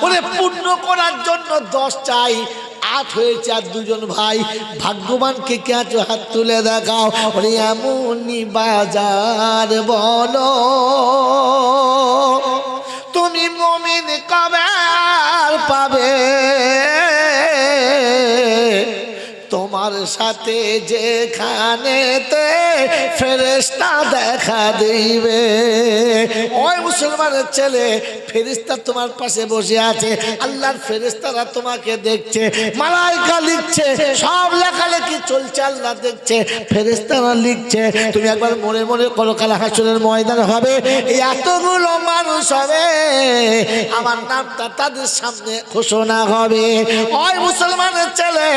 [SPEAKER 1] ওরে পূর্ণ করার জন্য 10 চাই, 8 হয়েছে। আর 2 জন ভাই, ভাগ্যবানকে কে আছো? হাত তুলে দেখাও। ওরে এমনই বাজার বলো, তুমি মুমিন কবে আর পাবে? তোমার সাথে যেখানেতে ফেরেশতা দেখা দিবে। ওই মুসলমানের ছেলে, ফেরেশতা তোমার পাশে বসে আছে, আল্লাহর ফেরেশতারা তোমাকে দেখছে, মালায়েকা লিখছে, সব লেখালেখি চলছে, আল্লাহ দেখছে, ফেরেশতারা লিখছে। তুমি একবার মনে মনে করো, কাল হাসরের ময়দান হবে, এই এতগুলো মানুষ হবে, আমার নামটা তাদের সামনে ঘোষণা হবে। ওই মুসলমানের ছেলে,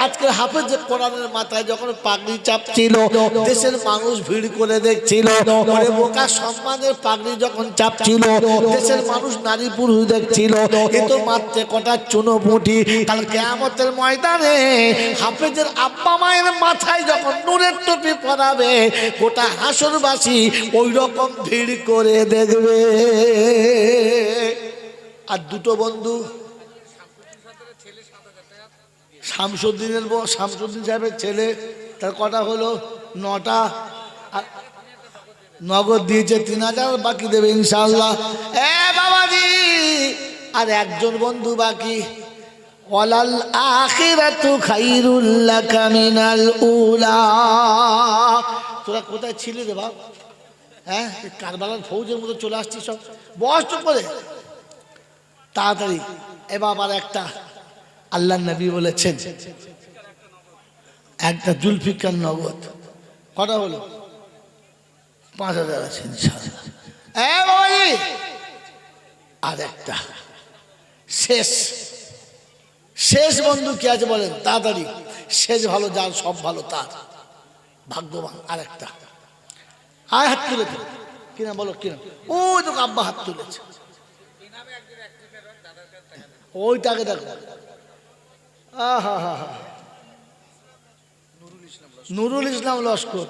[SPEAKER 1] আজকে হাফেজ কোরআনের মাথায় যখন পাগড়ি চাপছিল, দেশের মানুষ ভিড় করে দেখছিল। ওরে বোকা, সম্মানের পাগড়ি যখন চাপছিল, দেশের মানুষ নারী পুরুষ দেখছিল। এ তো মাত্রে কটা চুনোপুঁটি। কাল কিয়ামতের ময়দানে হাফেজের আব্বা মায়ের মাথায় যখন নূরের টুপি পরাবে, গোটা হাসরবাসী ওই রকম ভিড় করে দেখবে। আর 2টো বন্ধু শামসুদ্দিনের বউ, শামসুদ্দিন সাহেবের ছেলে, তার কটা হলো? 9টা। নগদ দিয়েছে 3000, বাকি দেবে ইনশাআল্লাহ। বাবাজি আর একজন বন্ধু বাকি। ওয়ালাল আখিরাতু খাইরুল লাকা মিনাল উলা। তোরা কোথায় ছিলি রে বাপ? হ্যাঁ, কারবালার ফৌজের মতো চলে আসছিস সব। বস চুপ করে, তাড়াতাড়ি। এবার আর একটা আল্লাহ নবী বলেছেন একটা জুলফিকার নগদ। কটা হলো? 5000 আছে ইনশাআল্লাহ। বাবাজি আর একটা শেষ। শেষ বন্ধু কি আছে বলেন তাড়াতাড়ি? শেষ ভালো, যার সব ভালো তার ভাগ্যবান। আর একটা হাত তুলেছে কিনা বলো, কিনা? ওই তো আব্বা হাত তুলেছে, ওইটাকে দেখো। আহা হা হা, নুরুল ইসলাম লস্কর,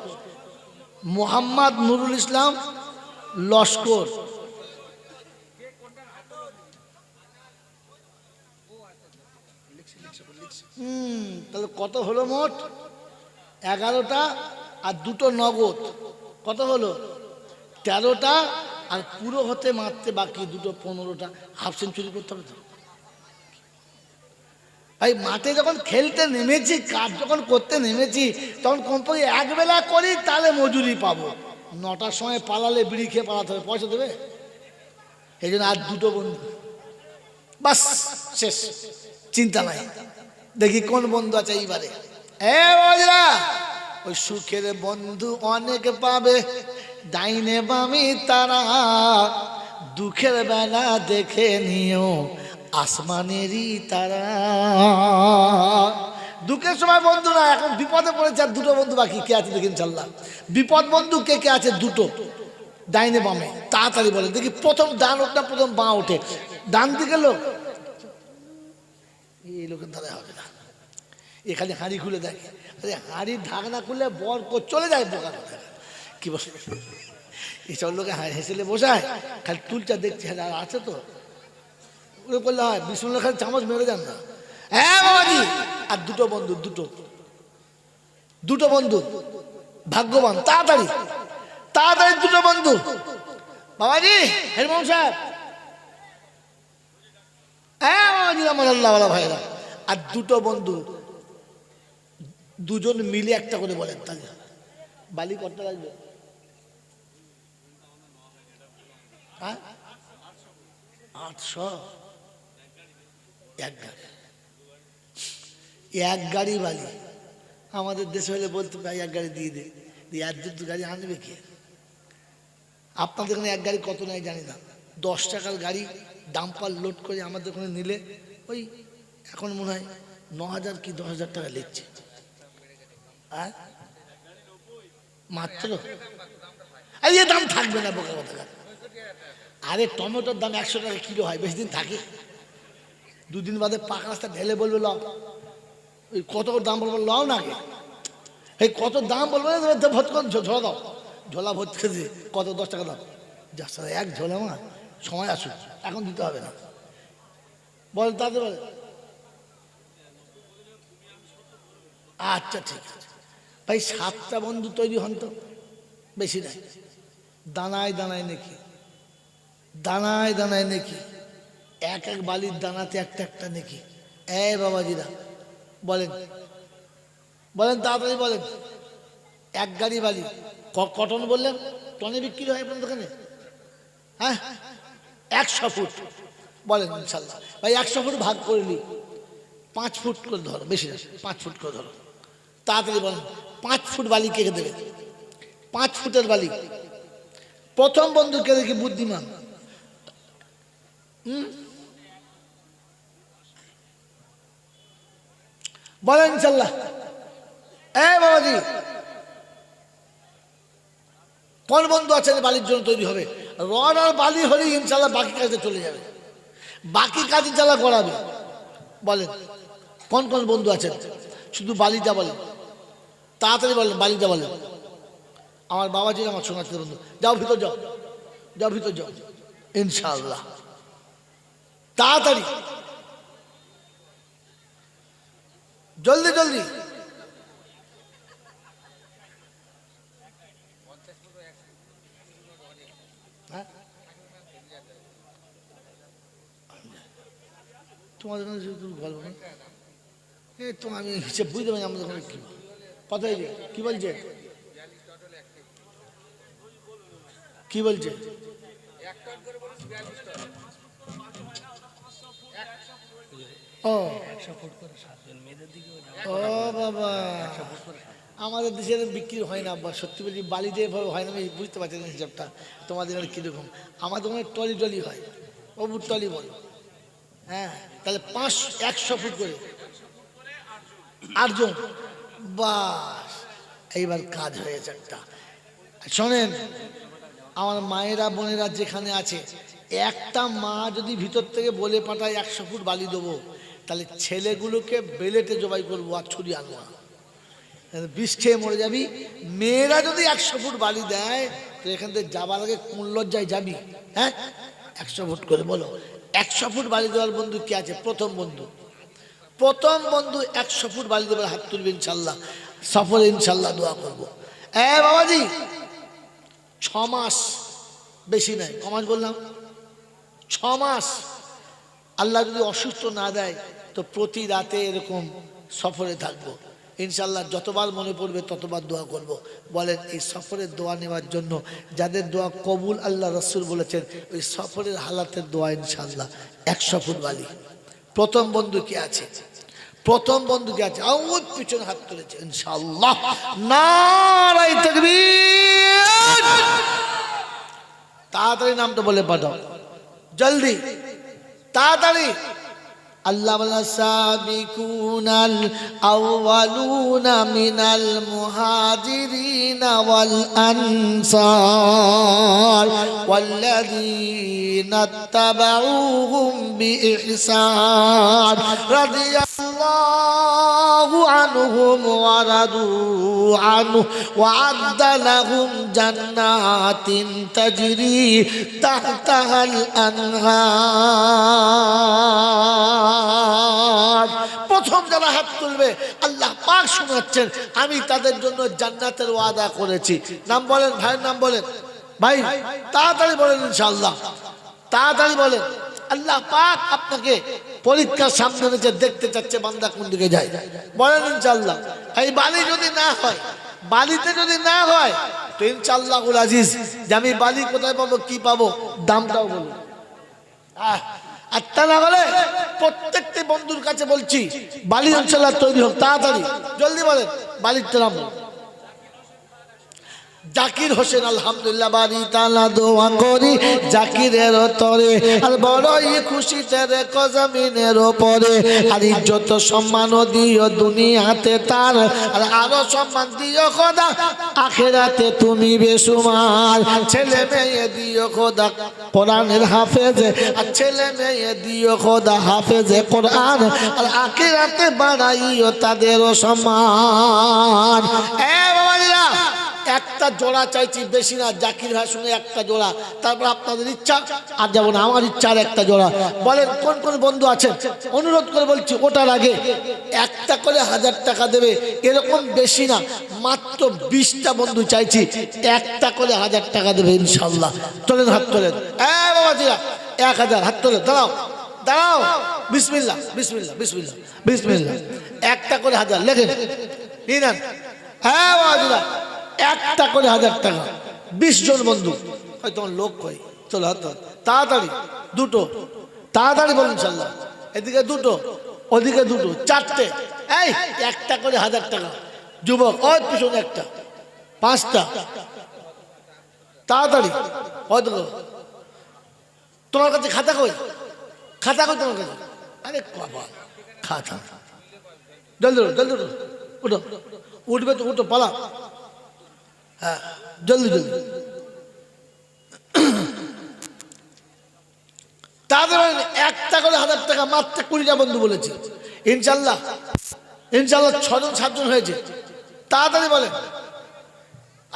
[SPEAKER 1] মোহাম্মদ নুরুল ইসলাম লস্কর। তাহলে কত হলো মোট? 11টা আর 2টো নগদ। কত হলো? 13টা। আর পুরো হতে মারতে বাকি 2টো, 15টা। হাফ সেঞ্চুরি করতে হবে তো ভাই। মাঠে যখন খেলতে নেমেছি, কাজ যখন করতে নেমেছি, তখন কমপক্ষে একবেলা করি, তাহলে মজুরি পাবো। 9টার সময় পালালে বিড়ি খেয়ে পালাতে হবে, পয়সা দেবে? এই জন্য আর 2টো বন্ধু, বাস শেষ, চিন্তা নাই। দেখি কোন বন্ধু আছে এইবারে। বন্ধুরা, ওই সুখের বন্ধু অনেক পাবে, ডাইনে বামে তারা। দুঃখের বেলা দেখে নিও আসমানেরই তারা। দুঃখের সময় বন্ধু না, এখন বিপদে পড়েছে আর 2টো বন্ধু বাকি। কে আছে দেখি ইনশাল্লাহ? বিপদ বন্ধু কে কে আছে? 2টো, ডাইনে বামে। তাড়াতাড়ি বলে দেখি, প্রথম ডান ওঠ না প্রথম বাঁ ওঠে? ডান দিকে লোক, এই লোকের দ্বারা হবে না। এখানে হাঁড়ি খুলে দেখে, আরে হাঁড়ির ঢাকনা খুলে বর চলে যায় বোকা কথা। কি বসে এইসব লোকে হেসেলে বসায়, খালি তুলটা দেখছে আর আছে তো ওরে বললে হয়। বিষ্ণু খালি চামচ মেরে যান না। বাবাজি আর 2টো বন্ধু, 2টো বন্ধু ভাগ্যবান। তাড়াতাড়ি তাড়াতাড়ি 2টো বন্ধু। বাবাজি, হেরমোহন সাহেব, বাবাজি আমার আল্লাহওয়ালা ভাইরা। আর 2টো বন্ধু, 2জন মিলে একটা করে বলেন তাহলে বালি কত লাগবে? 800। এক গাড়ি বালি। আমাদের দেশে হলে বলতে ভাই এক গাড়ি দিয়ে দে, দিয়ে 1-2 গাড়ি আনবে কে? আপনাদের ওখানে এক গাড়ি কত নেয় জানি না। 10 টাকার গাড়ি ডাম্পার লোড করে আমাদের ওখানে নিলে ওই এখন মনে হয় 9000 কি 10000 টাকা লিখছে। আর মাত্র এই দাম থাকবে না বোকা কথা। আরে টমেটোর দাম 100 টাকা কিলো হয়, বেশি দিন থাকে? 2 দিন বাদে পাকা রাস্তা ঢেলে বলবে লাও। ওই কত দাম বলবো, লাও না কে? এই কত দাম বলবো, ভোট করে ঝোলা দাও, ঝোলা ভোট খেতে কত 10 টাকা দাও। যা সারা এক ঝোলা আমার সময় আসুক, এখন দিতে হবে না। বল তাদের বলে আচ্ছা ঠিক আছে ভাই। 7টা বন্ধু তৈরি হন তো, বেশি নাই। দানায় দানায় নাকি, দানায় দানায় নাকি, এক এক বালির দানাতে একটা একটা নাকি। বাবাজিরা বলেন বলেন, তাড়াতাড়ি বলেন। এক গাড়ি বালি কটন বললেন, টনে বিক্রি হয় আপনার দোকানে? হ্যাঁ, 100 ফুট বলেন ইনশাল্লাহ। ভাই 100 ফুট ভাগ করে নি, 5 ফুট করে ধরো, বেশি না 5 ফুট করে ধরো। তাড়াতাড়ি বলেন, 5 ফুট বালি কে দেবে? 5 ফুটের বালি। প্রথম বন্ধুকে দেখি বুদ্ধিমান। বলেন ইনশাল্লাহ। বাবাজি কোন বন্ধু আছেন বালির জন্য তৈরি হবে? রড আর বালি হলে ইনশাল্লাহ বাকি কাজে চলে যাবে, বাকি কাজ ইনশাল্লাহ করাবে। বলেন কোন কোন বন্ধু আছেন? শুধু বালিটা বলেন, তাড়াতাড়ি বলেন, বালিটা বলেন। আমার বাবাজি, আমার সোনার বন্ধু, যাও ভিতর যাও, যাও ভিতর যাও ইনশাআল্লাহ। তাড়াতাড়ি জলদি জলদি। হ্যাঁ? তোমাদের ওখানে শুধু গল্প না? তো আমি হিসেব বুঝতে পারি আমাদের ওখানে কি কথাই কি বলছে, কি বলছে? ও ও বাবা, আমাদের দেশে বিক্রি হয় না আব্বা, সত্যি বলছি বালিতে এভাবে হয় না, আমি বুঝতে পারছি না হিসাবটা তোমাদের ওখানে কীরকম। আমাদের ওখানে টলি টলি হয়, অবুর টলি বলো। হ্যাঁ, তাহলে 100 ফুট করে 8 জন, বাস এইবার কাজ হয়েছে একটা। শোনেন, আমার মায়েরা বোনেরা যেখানে আছে, একটা মা যদি ভিতর থেকে বলে পাঠায় 100 ফুট বালি দেবো, তাহলে ছেলেগুলোকে বেলেটে জবাই করবো আর ছুরি আনবো না, বিষ খেয়ে মরে যাবি। মেয়েরা যদি 100 ফুট বালি দেয়, তো এখান থেকে যাবার আগে কোন লজ্জায় যাবি? হ্যাঁ, 100 ফুট করে বলো। 100 ফুট বালি দেওয়ার বন্ধু কে আছে? প্রথম বন্ধু 100 ফুট বালি দেবার হাত তুলবে, ইনশাল্লাহ সফরে ইনশাল্লাহ দোয়া করবো। বাবাজি 6 মাস, বেশি নয়, ক মাস বললাম? 6 মাস। আল্লাহ যদি অসুস্থ না দেয় তো প্রতি রাতে এরকম সফরে থাকবো ইনশাল্লাহ। যতবার মনে পড়বে ততবার দোয়া করব। বলেন, এই সফরের দোয়া নেওয়ার জন্য যাদের দোয়া কবুল আল্লাহ রসুল বলেছেন, ওই সফরের হালাতের দোয়া ইনশাল্লাহ 100 ফুট বালি। প্রথম বন্ধু কে আছে? প্রথম বন্ধু কে আছে? ওই পিছনে হাত তুলেছে ইনশাল্লাহ। নারায়ে তাকবীর। তাড়াতাড়ি নামটা বলে পাঠাও, জলদি তাড়াতাড়ি। আল্লাহ বলে, সাবিকুনাল আউয়ালুনা মিনাল মুহাজিরিনা ওয়াল আনসার ওয়াল্লাযীনা তাবাউহুম বিইহসান রাদিয়াল্লাহু আনহুম ওয়া রাদু আনহু ওয়া আ'আদ্দা লাহুম জান্নাতিন তাজরি তাহতাহাল আনহার। প্রথম যারা হাত তুলবে আল্লাহ পাক শোনাচ্ছেন, আমি তাদের জন্য জান্নাতের ওয়াদা করেছি। নাম বলেন, ভাইয়ের নাম বলেন, ভাই তাড়াতাড়ি বলেন ইনশাআল্লাহ, তাড়াতাড়ি বলেন। আল্লাহ পাক আপনাকে পরীক্ষার সামনে রেখে দেখতে চাচ্ছে বান্দা কোন দিকে যায়, বলেন ইনশাআল্লাহ। এই বালি যদি না হয়, বালিতে যদি না হয় তো ইনশাআল্লাহুল আজিজ, যে আমি বালি কোথায় পাবো, কি পাবো, দামটাও বলুন। আর তা না হলে প্রত্যেকটি বন্ধুর কাছে বলছি, বালি ইনশাআল্লাহ তৈরি হোক, তাড়াতাড়ি জলদি বলেন বালির নাম। জাকির হোসেন আলহামদুলিল্লাহ বাড়ি তালা দোয়া করি জাকিরের তরে, আর বড়ই খুশিতে রেখো জমিনের ওপরে, আর ইজ্জত সম্মান দিও দুনিয়াতে তার, আর আরো সম্মান দিও খোদা আখিরাতে তুমি বেসুমার। ছেলে মেয়ে দিও খোদা কোরআনের হাফেজ, আর ছেলে মেয়ে দিও খোদা হাফেজে কোরআন, আর আখিরাতে বাড়াইও তাদেরও সম্মান। বাবাজিরা একটা জোড়া চাইছি, বেশি না। জাকির ভাই শুনে একটা জোড়া, তারপর আপনাদের ইচ্ছা, আর যাবো না, আমার ইচ্ছা আর একটা জোড়া। বলেন কোন কোন বন্ধু আছেন? অনুরোধ করে বলছি, ওটার আগে একটা করে 1000 টাকা দেবে, এরকম বেশি না, মাত্র 20টা বন্ধু চাইছি, একটা করে 1000 টাকা দেবে ইনশাল্লাহ। তোলেন হাত তোলেন, বাবাজিরা 1000 হাত তোলেন। দাঁড়াও দাঁড়াও, বিসমিল্লাহ বিসমিল্লাহ বিসমিল্লাহ বিসমিল্লাহ। একটা করে 1000 লেখেন, নিন। বাবাজিরা একটা করে 1000 টাকা, 20 জন বন্ধু। তোমার লোক কই? চলো হাত তাড়াতাড়ি, দুটো তাড়াতাড়ি বলুন ইনশাআল্লাহ। এদিকে দুটো, ওদিকে দুটো, 4টে। এই একটা করে 1000 টাকা। যুবক ওই পিছনে একটা, 5টা, তাড়াতাড়ি। তোমার কাছে খাতা কই? খাতা কই তোমার কাছে? আরে বাবা, খাতা জলদি জলদি উঠো, উঠবে তো উঠো, পালা। হ্যাঁ জলদি জলদি তাদের একটা করে 1000 টাকা, মাত্র 20টা বন্ধু বলেছি ইনশাল্লাহ। ইনশাল্লাহ 6 জন 7 জন হয়েছে, তাড়াতাড়ি বলেন।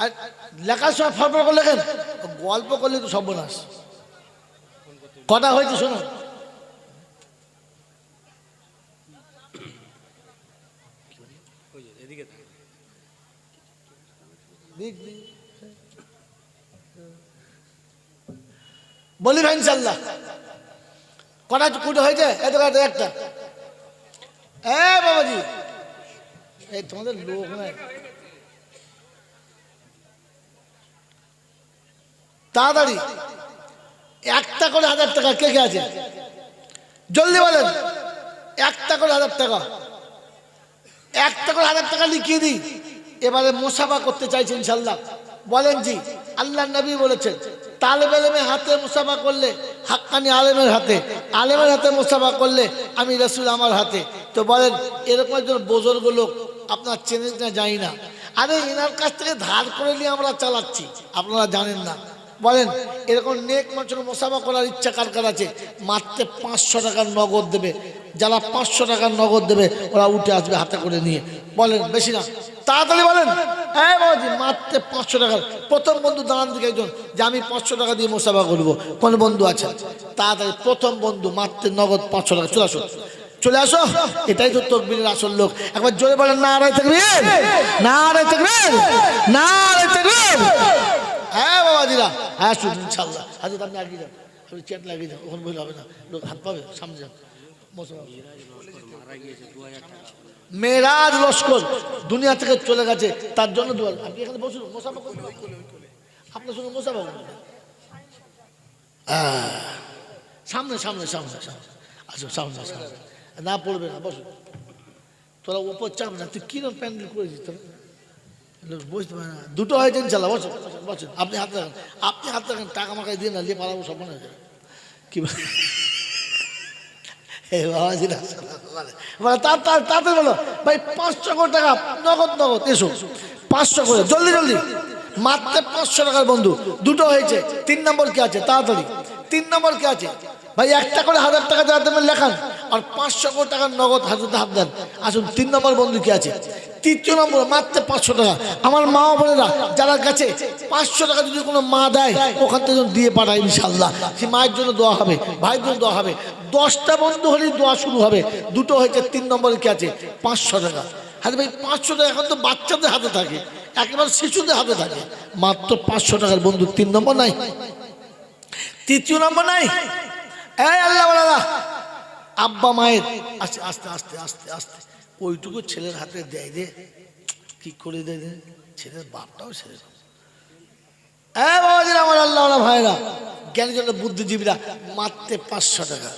[SPEAKER 1] আর লেখার সময় ফরফর করে লেখেন, গল্প করলে তো সর্বনাশ। কটা হয়েছে শোনো, বলি ভাই ইনশাল্লাহ কটা কুটে হয়েছে এত একটা বাবাজি এই তোমাদের লোক নাই তাড়াতাড়ি একটা করে 1000 টাকা কে কে আছে জলদি বলেন একটা করে 1000 টাকা একটা করে 1000 টাকা লিখিয়ে দিই এবারে মুসাফা করতে চাইছে ইনশাল্লাহ বলেন জি আল্লাহ নবী বলেছেন তালেব ইলমের হাতে মুসাফা করলে হাক্কানি আলেমের হাতে মুসাফা করলে আমি রাসূল আমার হাতে তো বলেন এরকম একজন বুজুর্গ লোক আপনার চেনেন না জানি না আরে এনার কাছ থেকে ধার করে নিয়ে আমরা চালাচ্ছি আপনারা জানেন না বলেন এরকম নেক মানুষের মুসাফা করার ইচ্ছা কার কার আছে মাত্র 500 টাকার নগদ দেবে যারা 500 টাকার নগদ দেবে ওরা উঠে আসবে হাতে করে নিয়ে বলেন বেশি না তাড়াতাড়ি বলেন হ্যাঁ বাবাজি মাত্র 500 টাকার প্রথম বন্ধু দাঁড়ান দিকে একজন যে আমি 500 টাকা দিয়ে মুসাফা করবো কোন বন্ধু আছে তাড়াতাড়ি প্রথম বন্ধু মাত্র নগদ 500 টাকা চলে আসো এটাই তো তাকবীরের আসল লোক একবার জোরে বলেন নারায়ে তাকবীর নারায়ে তাকবীর নারায়ে তাকবীর হ্যাঁ বাবাজিরা হ্যাঁ শুনুন ইনশাআল্লাহ আজ আপনি আগে যান আপনি চেট লাগিয়ে যান ওখানে বলে হবে না লোক হাত পাবে সামনে যান মেরাজ লস্কর দুনিয়া থেকে চলে গেছে তার জন্য দোয়া আপনি এখানে বসুন মুসাফা করুন আপনার সঙ্গে মুসাফা করুন সামনে সামনে সামনে সামনে আসো সামনে সামনে না পড়বে না বসুন তোরা উপর চাপ না তুই কিরম প্যান্ডেল করেছিস তোরা বুঝতে পারে না দুটো হয়েছে ইনশাল্লাহ বসুন বসুন আপনি হাত রাখেন টাকা মাকায় দিয়ে না দিয়ে পালাবো সব মনে হয় কি তাড়াতাড়ি বলো ভাই 500 কোটি টাকা নগদ এসো 500 করে জলদি মাত্র 500 টাকার বন্ধু দুটো হয়েছে 3 নম্বর কি আছে তাড়াতাড়ি 3 নম্বর কি আছে ভাই একটা করে 1000 টাকা যারা দেবেন লেখান আর 500 কোটি টাকার নগদ হাত দেন আসুন 3 নম্বর বন্ধু কি আছে তৃতীয় নম্বর মাত্র 500 টাকা আমার মা বোনেরা যারা কাছে 500 টাকা যদি কোনো মা দেয় ওখান থেকে দিয়ে পাঠায় ইনশাল্লাহ সে মায়ের জন্য দোয়া হবে ভাইয়ের জন্য দোয়া হবে 10টা বন্ধু হলেই দোয়া শুরু হবে দুটো হয়েছে 3 নম্বরে কি আছে 500 টাকা আরে ভাই 500 টাকা এখন তো বাচ্চাদের হাতে থাকে একেবারে শিশুদের হাতে থাকে মাত্র 500 টাকার বন্ধু 3 নম্বর নাই তৃতীয় নম্বর নাই এই আল্লাহ ওয়ালা আব্বা মায়ের আস্তে আস্তে আস্তে আস্তে আস্তে ওইটুকু ছেলের হাতে দেয় রে কি করে দেয় ছেলের বাপটাও ছেলে বাবাজিরা আমার আল্লাহ ভাইরা জ্ঞানী জন্য বুদ্ধিজীবীরা মাত্র 500 টাকা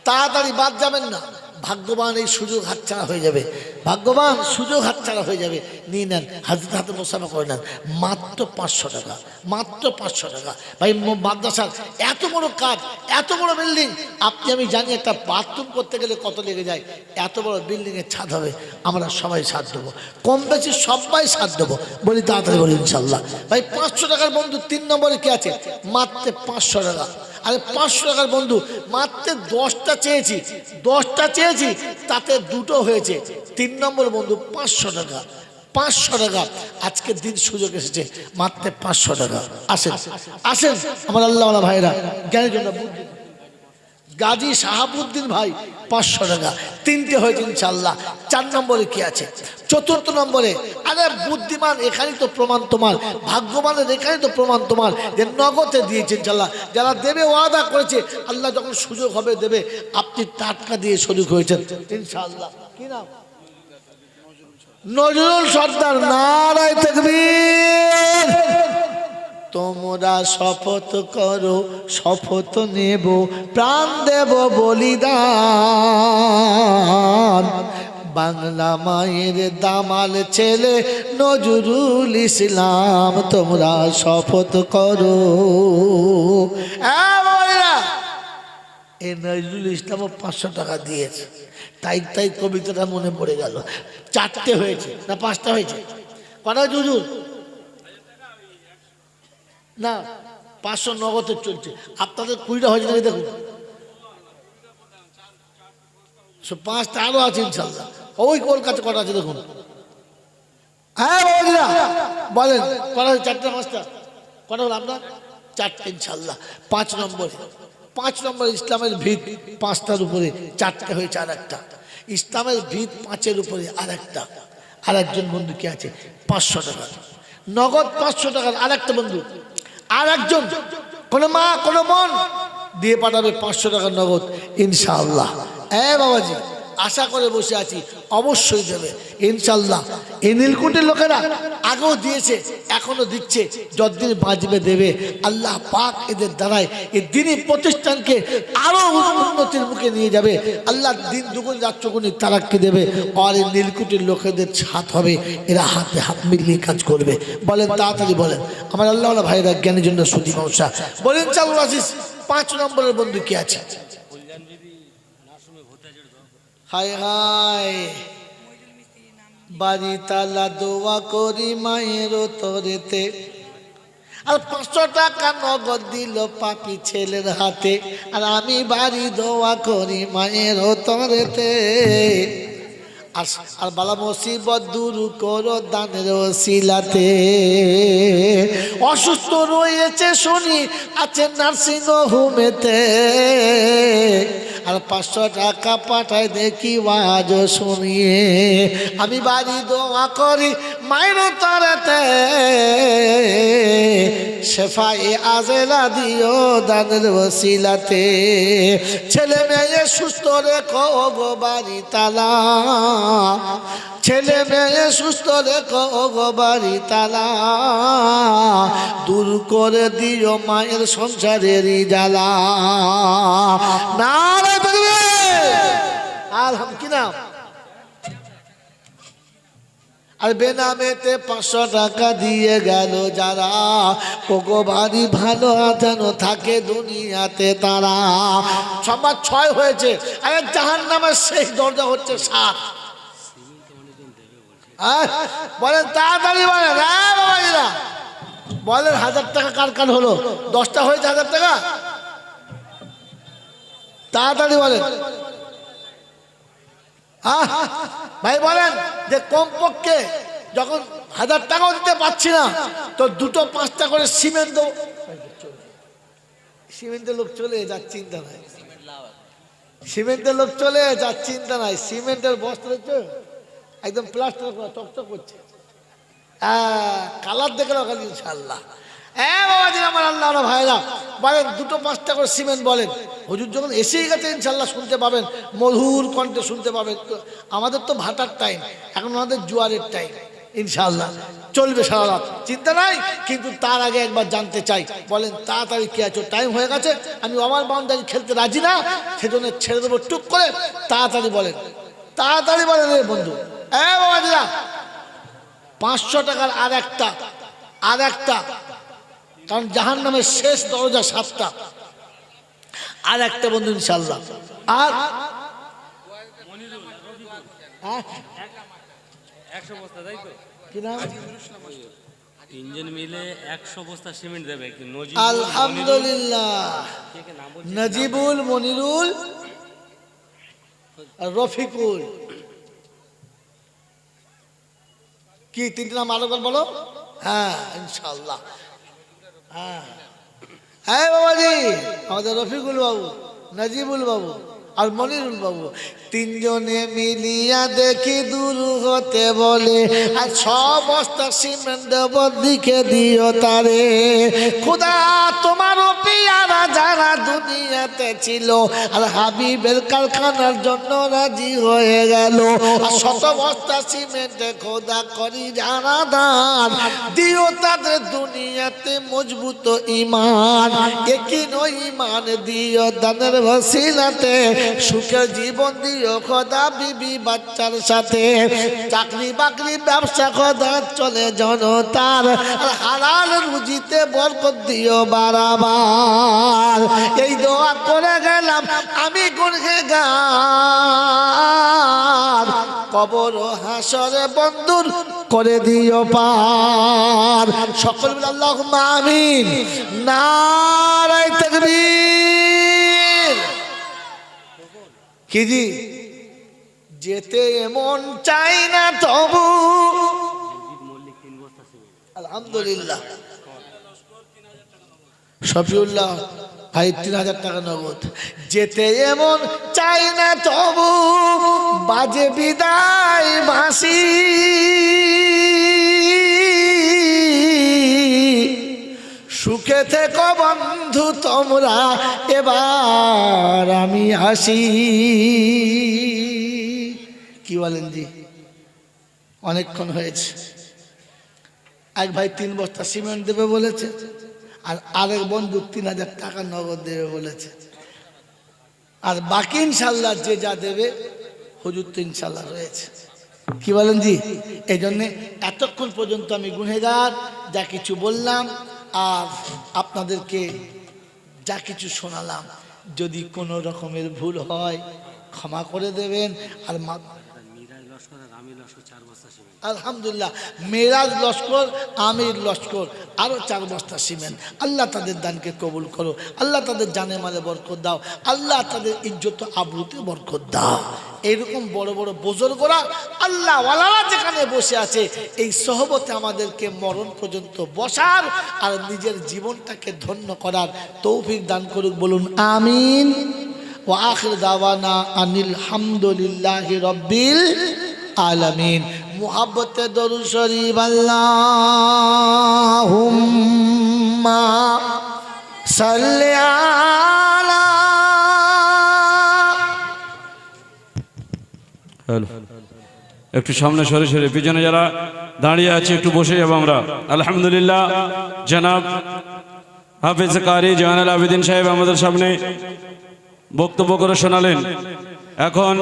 [SPEAKER 1] তাড়াতাড়ি বাদ যাবেন না ভাগ্যবান এই সুযোগ হাতছাড়া হয়ে যাবে ভাগ্যবান সুযোগ হাতছাড়া হয়ে যাবে নিয়ে নেন হাতে মুসাফা করে নেন মাত্র 500 টাকা মাত্র 500 টাকা ভাই মাদ্রাসার এত বড় কাজ এত বড় বিল্ডিং আপনি আমি জানি একটা বাথরুম করতে গেলে কত লেগে যায় এত বড় বিল্ডিংয়ের ছাদ হবে আমরা সবাই সাথ দেবো কম বেশি সবাই সাথ দেবো বলি তাড়াতাড়ি বলি ইনশাল্লাহ ভাই 500 টাকার বন্ধু 3 নম্বরে কি আছে মাত্র 500 টাকা আরে 500 টাকার বন্ধু মাত্র 10টা চেয়েছি তাতে দুটো হয়েছে 3 নম্বর বন্ধু 500 টাকা আজকের দিন সুযোগ এসেছে মাত্র 500 টাকা আসেন আমার আল্লাহ ভাইরা জ্ঞানের জন্য গাজী শাহাবুদ্দিন ভাই 500 টাকা 3টে হয়েছে ইনশাল্লাহ 4 নম্বরে কি আছে 4র্থ নম্বরে আরে বুদ্ধিমান এখানেই তো প্রমাণ তোমার ভাগ্যবানের এখানেই তো প্রমাণ তোমার যে নগদে দিয়েছে ইনশাল্লাহ যারা দেবে ওয়াদা করেছে আল্লাহ যখন সুযোগ হবে দেবে আপনি টাটকা দিয়ে শরীক হয়েছেন ইনশাল্লাহ কি নাম নজরুল সর্দার নারায়ে তাকবীর তোমরা শপথ করো শপথ নেব প্রাণ দেব বলিদান বাংলা মায়ের দামাল ছেলে নজরুল ইসলাম তোমরা শপথ করো এ নজরুল ইসলাম 500 টাকা দিয়েছে তাই কবিতাটা মনে পড়ে গেল 4টে হয়েছে না 5টা হয়েছে কটা জুজুর না 500 নগদে চলছে আপনাদের 20টা হয়েছে নাকি দেখুন 5টা আরো আছে ইনশাল্লাহ ওই কলকাতা কটা আছে দেখুন হ্যাঁ বলেন কটা 4টা 5টা কটা হলো আপনার 4টে ইনশাল্লাহ 5 নম্বরে ইসলামের ভিত 5টার উপরে 4টে হয়েছে আর একটা ইসলামের ভিত 5-এর উপরে আর একজন বন্ধু কি আছে 500 টাকা নগদ 500 টাকার আরেকটা বন্ধু, আর একজন কোনো মা কোনো বোন দিয়ে পাঠাবে 500 টাকার নগদ ইনশাআল্লাহ। বাবাজি আশা করে বসে আছি, অবশ্যই দেবে ইনশাআল্লাহ। এই নীলকুঠির লোকেরা আগেও দিয়েছে, এখনো দিচ্ছে, যতদিন বাঁচবে দেবে। আল্লাহ পাক এদের দ্বারাই এই দিনই প্রতিষ্ঠানকে আরো উন্নতির মুখে নিয়ে যাবে। আল্লাহ দিন দুগুণ রাত চৌগুণ তারাক্কি দেবে। আর এই নীলকুঠির লোকেদের ছাত হবে, এরা হাতে হাত মিলিয়ে কাজ করবে। বলেন তাড়াতাড়ি বলেন আমার আল্লাহ ভাইরা জ্ঞানের জন্য সুদী মানুষরা বলেন। চালুর আজিজ 5 নম্বরের বন্ধু কি আছে? হায় হায় বাড়ি তালা দোয়া করি মায়ের তরেতে, আর 500 টাকা নগদ দিল পাপি ছেলের হাতে, আর আমি বাড়ি দোয়া করি মায়ের তরেতে। আর বালা মুসিবত দূর করো দানের ওসিলাতে। অসুস্থ রয়েছে শুনি আছে নার্সিং হোমেতে, আর 500 টাকা পাঠায় দেখি আজ শুনিয়ে। আমি বাড়ি দোয়া করি মায়ের তরেতে, শেফায়ে আজেলা দিও দানের ওসিলাতে। ছেলে মেয়ে সুস্থ রেখো গো বাড়ি তালা, ছেলে মেয়ে সুস্থ রেখো গো বাড়ি তালা, দূর করে দিও মায়ের সংসারেরই জ্বালা। নারে বলবে আলহামদুলিল্লাহ। আর বেনামেতে 500 টাকা দিয়ে গেল যারা, ওগো বাড়ি ভালো যেন থাকে দুনিয়াতে তারা। সংবাদ 6 হয়েছে, আরে জাহান্নামের শেষ দরজা হচ্ছে 7। বলেন তাড়াতাড়ি বলেন বাবাজিরা, বলেন 1000 টাকা কার কার হলো? 10টা হয়েছে 1000 টাকা, তাড়াতাড়ি বলেন। ভাই বলেন যে কমপক্ষে যখন 1000 টাকাও দিতে পারছি না, তো 2টো 5টা করে সিমেন্ট দেবো। সিমেন্টের লোক চলে যার চিন্তা নাই, সিমেন্টের লোক চলে যার চিন্তা নাই। সিমেন্টের বস্তা হচ্ছে একদম প্লাস্টার করা, চকচক করছে, কালার দেখে রাখা ইনশাআল্লাহ। বাবাজি আমার আল্লাহ ভাইরা বলেন 2টো 5টা করে সিমেন্ট বলেন। হুজুর যখন এসেই গেছে ইনশাআল্লাহ শুনতে পাবেন, মধুর কণ্ঠে শুনতে পাবেন। আমাদের তো ভাটার টাইম, এখন আমাদের জোয়ারের টাইম, ইনশাআল্লাহ চলবে সারা রাত, চিন্তা নাই। কিন্তু তার আগে একবার জানতে চাই, বলেন তাড়াতাড়ি কে আছো? টাইম হয়ে গেছে, আমি ওভার বাউন্ডারি খেলতে রাজি না, সেজন্য ছেড়ে দেবো টুক করে। তাড়াতাড়ি বলেন, তাড়াতাড়ি বলেন রে বন্ধু। বাবাজিরা 500 টাকার আর একটা, কারণ জাহান্নামের শেষ দরজা 7টা। আর একটা বন্ধু ইনশাআল্লাহ। আর
[SPEAKER 2] 100 বস্তা, তাই তো?
[SPEAKER 1] কি নাম?
[SPEAKER 2] 3জন মিলে 100 বস্তা সিমেন্ট দেবে।
[SPEAKER 1] আলহামদুলিল্লাহ। নজিবুল, মনিরুল আর রফিকুল। কি 3টে নাম আরেকবার বলো? হ্যাঁ ইনশাআল্লাহ। হ্যাঁ বাবাজি, আমাদের রফিকুল বাবু, নজিবুল বাবু আর মনিরুল বাবু 3 জনে মিলিয়া দেখি দূর হতে বলে, আর 6 বস্তা সিমেন্ট দিকে দিও তারে। খোদা তোমার পিয়ারা যারা দুনিয়াতে ছিল, আর হাবিবের কারখানার জন্য রাজি হয়ে গেল, আর 100 বস্তা সিমেন্টে খোদা করি যারা দান, দিও তাদের দুনিয়াতে মজবুত ইমান। একই নয় ইমান দিও দানের ওসিলাতে, সুখের জীবন দিও খোদা বিবি বাচ্চার সাথে। চাকরি বাকরি ব্যবসা খোদা চলে জনতার, আর হালাল রুজিতে বরকত দিও বারবার। এই দোয়া করে গেলাম আমি গুনহেগার, কবর ও হাসরে বন্ধুর করে দিও পার। সকল মিলে আল্লাহুম্মা আমিন। নারায়ে তাকবীর। কি জি যেতে মন চাই না তবু, আলহামদুলিল্লাহ। শফিউল্লাহ ভাই 3000 টাকা নগদ। যেতে এমন চাই না তবু, বাজে বিদায় বাঁশি, সুখে থেকো বন্ধু তোমরা, এবার আমি আসি। কি বলেন জি? অনেকক্ষণ হয়েছে। এক ভাই 3 বস্তা সিমেন্ট দেবে বলেছে, আর আরেক বন্ধু 3000 টাকা নগদ দেবে বলেছে। আর বাকি ইনশাল্লাহ যে যা দেবে হুজুর তো ইনশাল্লাহ রয়েছে। কি বলেন জি? এই জন্যে এতক্ষণ পর্যন্ত আমি গুনহেগার, যা কিছু বললাম আর আপনাদেরকে যা কিছু শোনালাম, যদি কোনো রকমের ভুল হয় ক্ষমা করে দেবেন। আর আলহামদুলিল্লাহ, মেরাজ লস্কর, আমির লস্কর, আরো 4 বস্তা সিমেন্ট। আল্লাহ তাদের দানকে কবুল করো, আল্লাহ তাদের জানে মালে বরকত দাও, আল্লাহ তাদের ইজ্জত আবরুতে বরকত দাও। এইরকম বড় বড় বুজুর্গরা আল্লাহ ওয়ালারা যেখানে বসে আছে, এই সহবতে আমাদেরকে মরণ পর্যন্ত বসার আর নিজের জীবনটাকে ধন্য করার তৌফিক দান করুক। বলুন আমিন। ওয়া আখির দাওয়ানা আনিল হামদুলিল্লাহি রাব্বিল আলামিন। মুহাব্বতে দরুদ শরীফ। আল্লাহুম্মা সাল্লি আলা।
[SPEAKER 2] হ্যালো, একটু সামনে সরে সরে, পিছনে যারা দাঁড়িয়ে আছে একটু বসে যাবো আমরা। আলহামদুলিল্লাহ, জনাব হাফেজ কারি জয়নাল আবেদিন সাহেব আমাদের সামনে বক্তব্য করে শোনালেন। এখন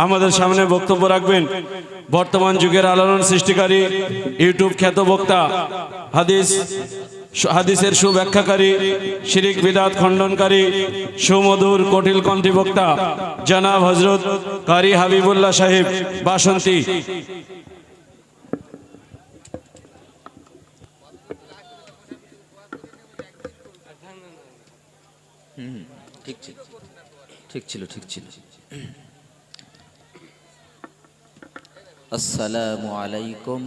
[SPEAKER 2] আমাদের সামনে বক্তব্য রাখবেন বর্তমান যুগের আলোড়ন সৃষ্টিকারী, ইউটিউব খ্যাত বক্তা, হাদিসের সুব্যাখ্যাকারী, শিরিক বিদআত খণ্ডনকারী, সুমধুর কটিল কণ্ঠী বক্তা জনাব হযরত কারি হাবিবুল্লাহ সাহেব বাসন্তী।
[SPEAKER 3] ঠিক ছিল। আসসালামু আলাইকুম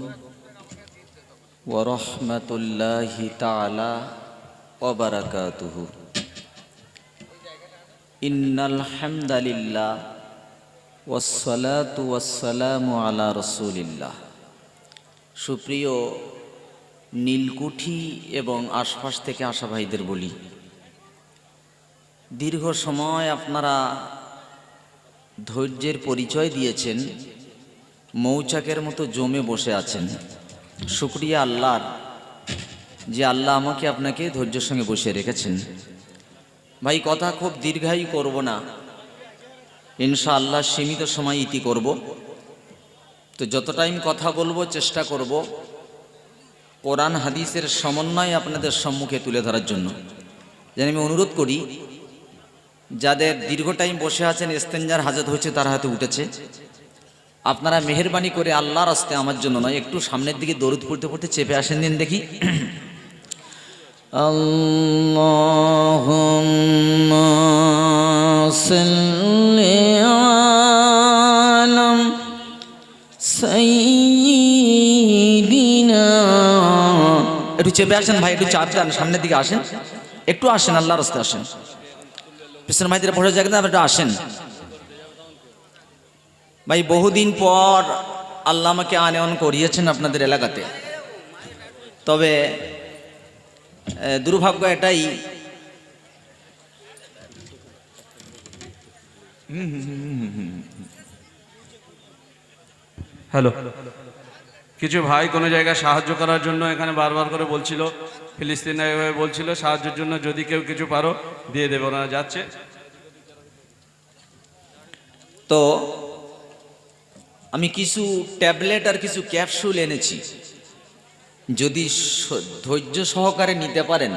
[SPEAKER 3] ওয়া রাহমাতুল্লাহি তাআলা ওয়া বারাকাতুহু। ইন্নাল হামদালিল্লাহ ওয়াসসালাতু ওয়াসসালামু আলা রাসূলিল্লাহ। সুপ্রিয় নীলকুঠি এবং আশপাশ থেকে আসা ভাইদের বলি, দীর্ঘ সময় আপনারা ধৈর্যের পরিচয় দিয়েছেন, মৌচাকের মতো জমে বসে আছেন। শুকরিয়া আল্লাহর, যে আল্লাহ আমাকে আপনাকে ধৈর্যের সঙ্গে বসিয়ে রেখেছেন। ভাই, কথা খুব দীর্ঘায়ী করব না, ইনশাআল্লাহ সীমিত সময় ইতি করব। তো যত টাইম কথা বলবো চেষ্টা করব কোরআন হাদিসের সমন্বয় আপনাদের সম্মুখে তুলে ধরার জন্য। যেন আমি অনুরোধ করি, যাদের দীর্ঘ টাইম বসে আছেন, ইস্তেঞ্জার হাজত হয়েছে, তারা হয়তো উঠেছে, আপনারা মেহেরবানি করে আল্লাহর রাস্তে, আমার জন্য নয়, একটু সামনের দিকে দরুদ পড়তে পড়তে চেপে আসেন দিন দেখি। আল্লাহুম্মা সাল্লি আলা সাইয়্যিদিনা। একটু চেপে আসেন ভাই, একটু চাপ দেন, সামনের দিকে আসেন, একটু আসেন, আল্লাহর রাস্তে আসেন। পিছনের ভাইদের বসে জায়গা না, একটু আসেন ভাই। বহুদিন পর আল্লাহ আমাকে আনয়ন করিয়েছেন আপনাদের এলাকাতে। তবে দুর্ভাগ্য এটাই,
[SPEAKER 2] হ্যালো, কিছু ভাই কোনো জায়গায় সাহায্য করার জন্য এখানে বারবার করে বলছিল, ফিলিস্তিনে বলছিল সাহায্যের জন্য, যদি কেউ কিছু পারো দিয়ে দেবে, ওনারা যাচ্ছে।
[SPEAKER 3] তো আমি কিছু ট্যাবলেট আর কিছু ক্যাপসুল এনেছি, যদি ধৈর্য সহকারে নিতে পারেন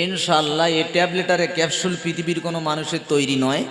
[SPEAKER 3] ইনশাআল্লাহ। এই ট্যাবলেট আর ক্যাপসুল পৃথিবীর কোনো মানুষের তৈরি নয়,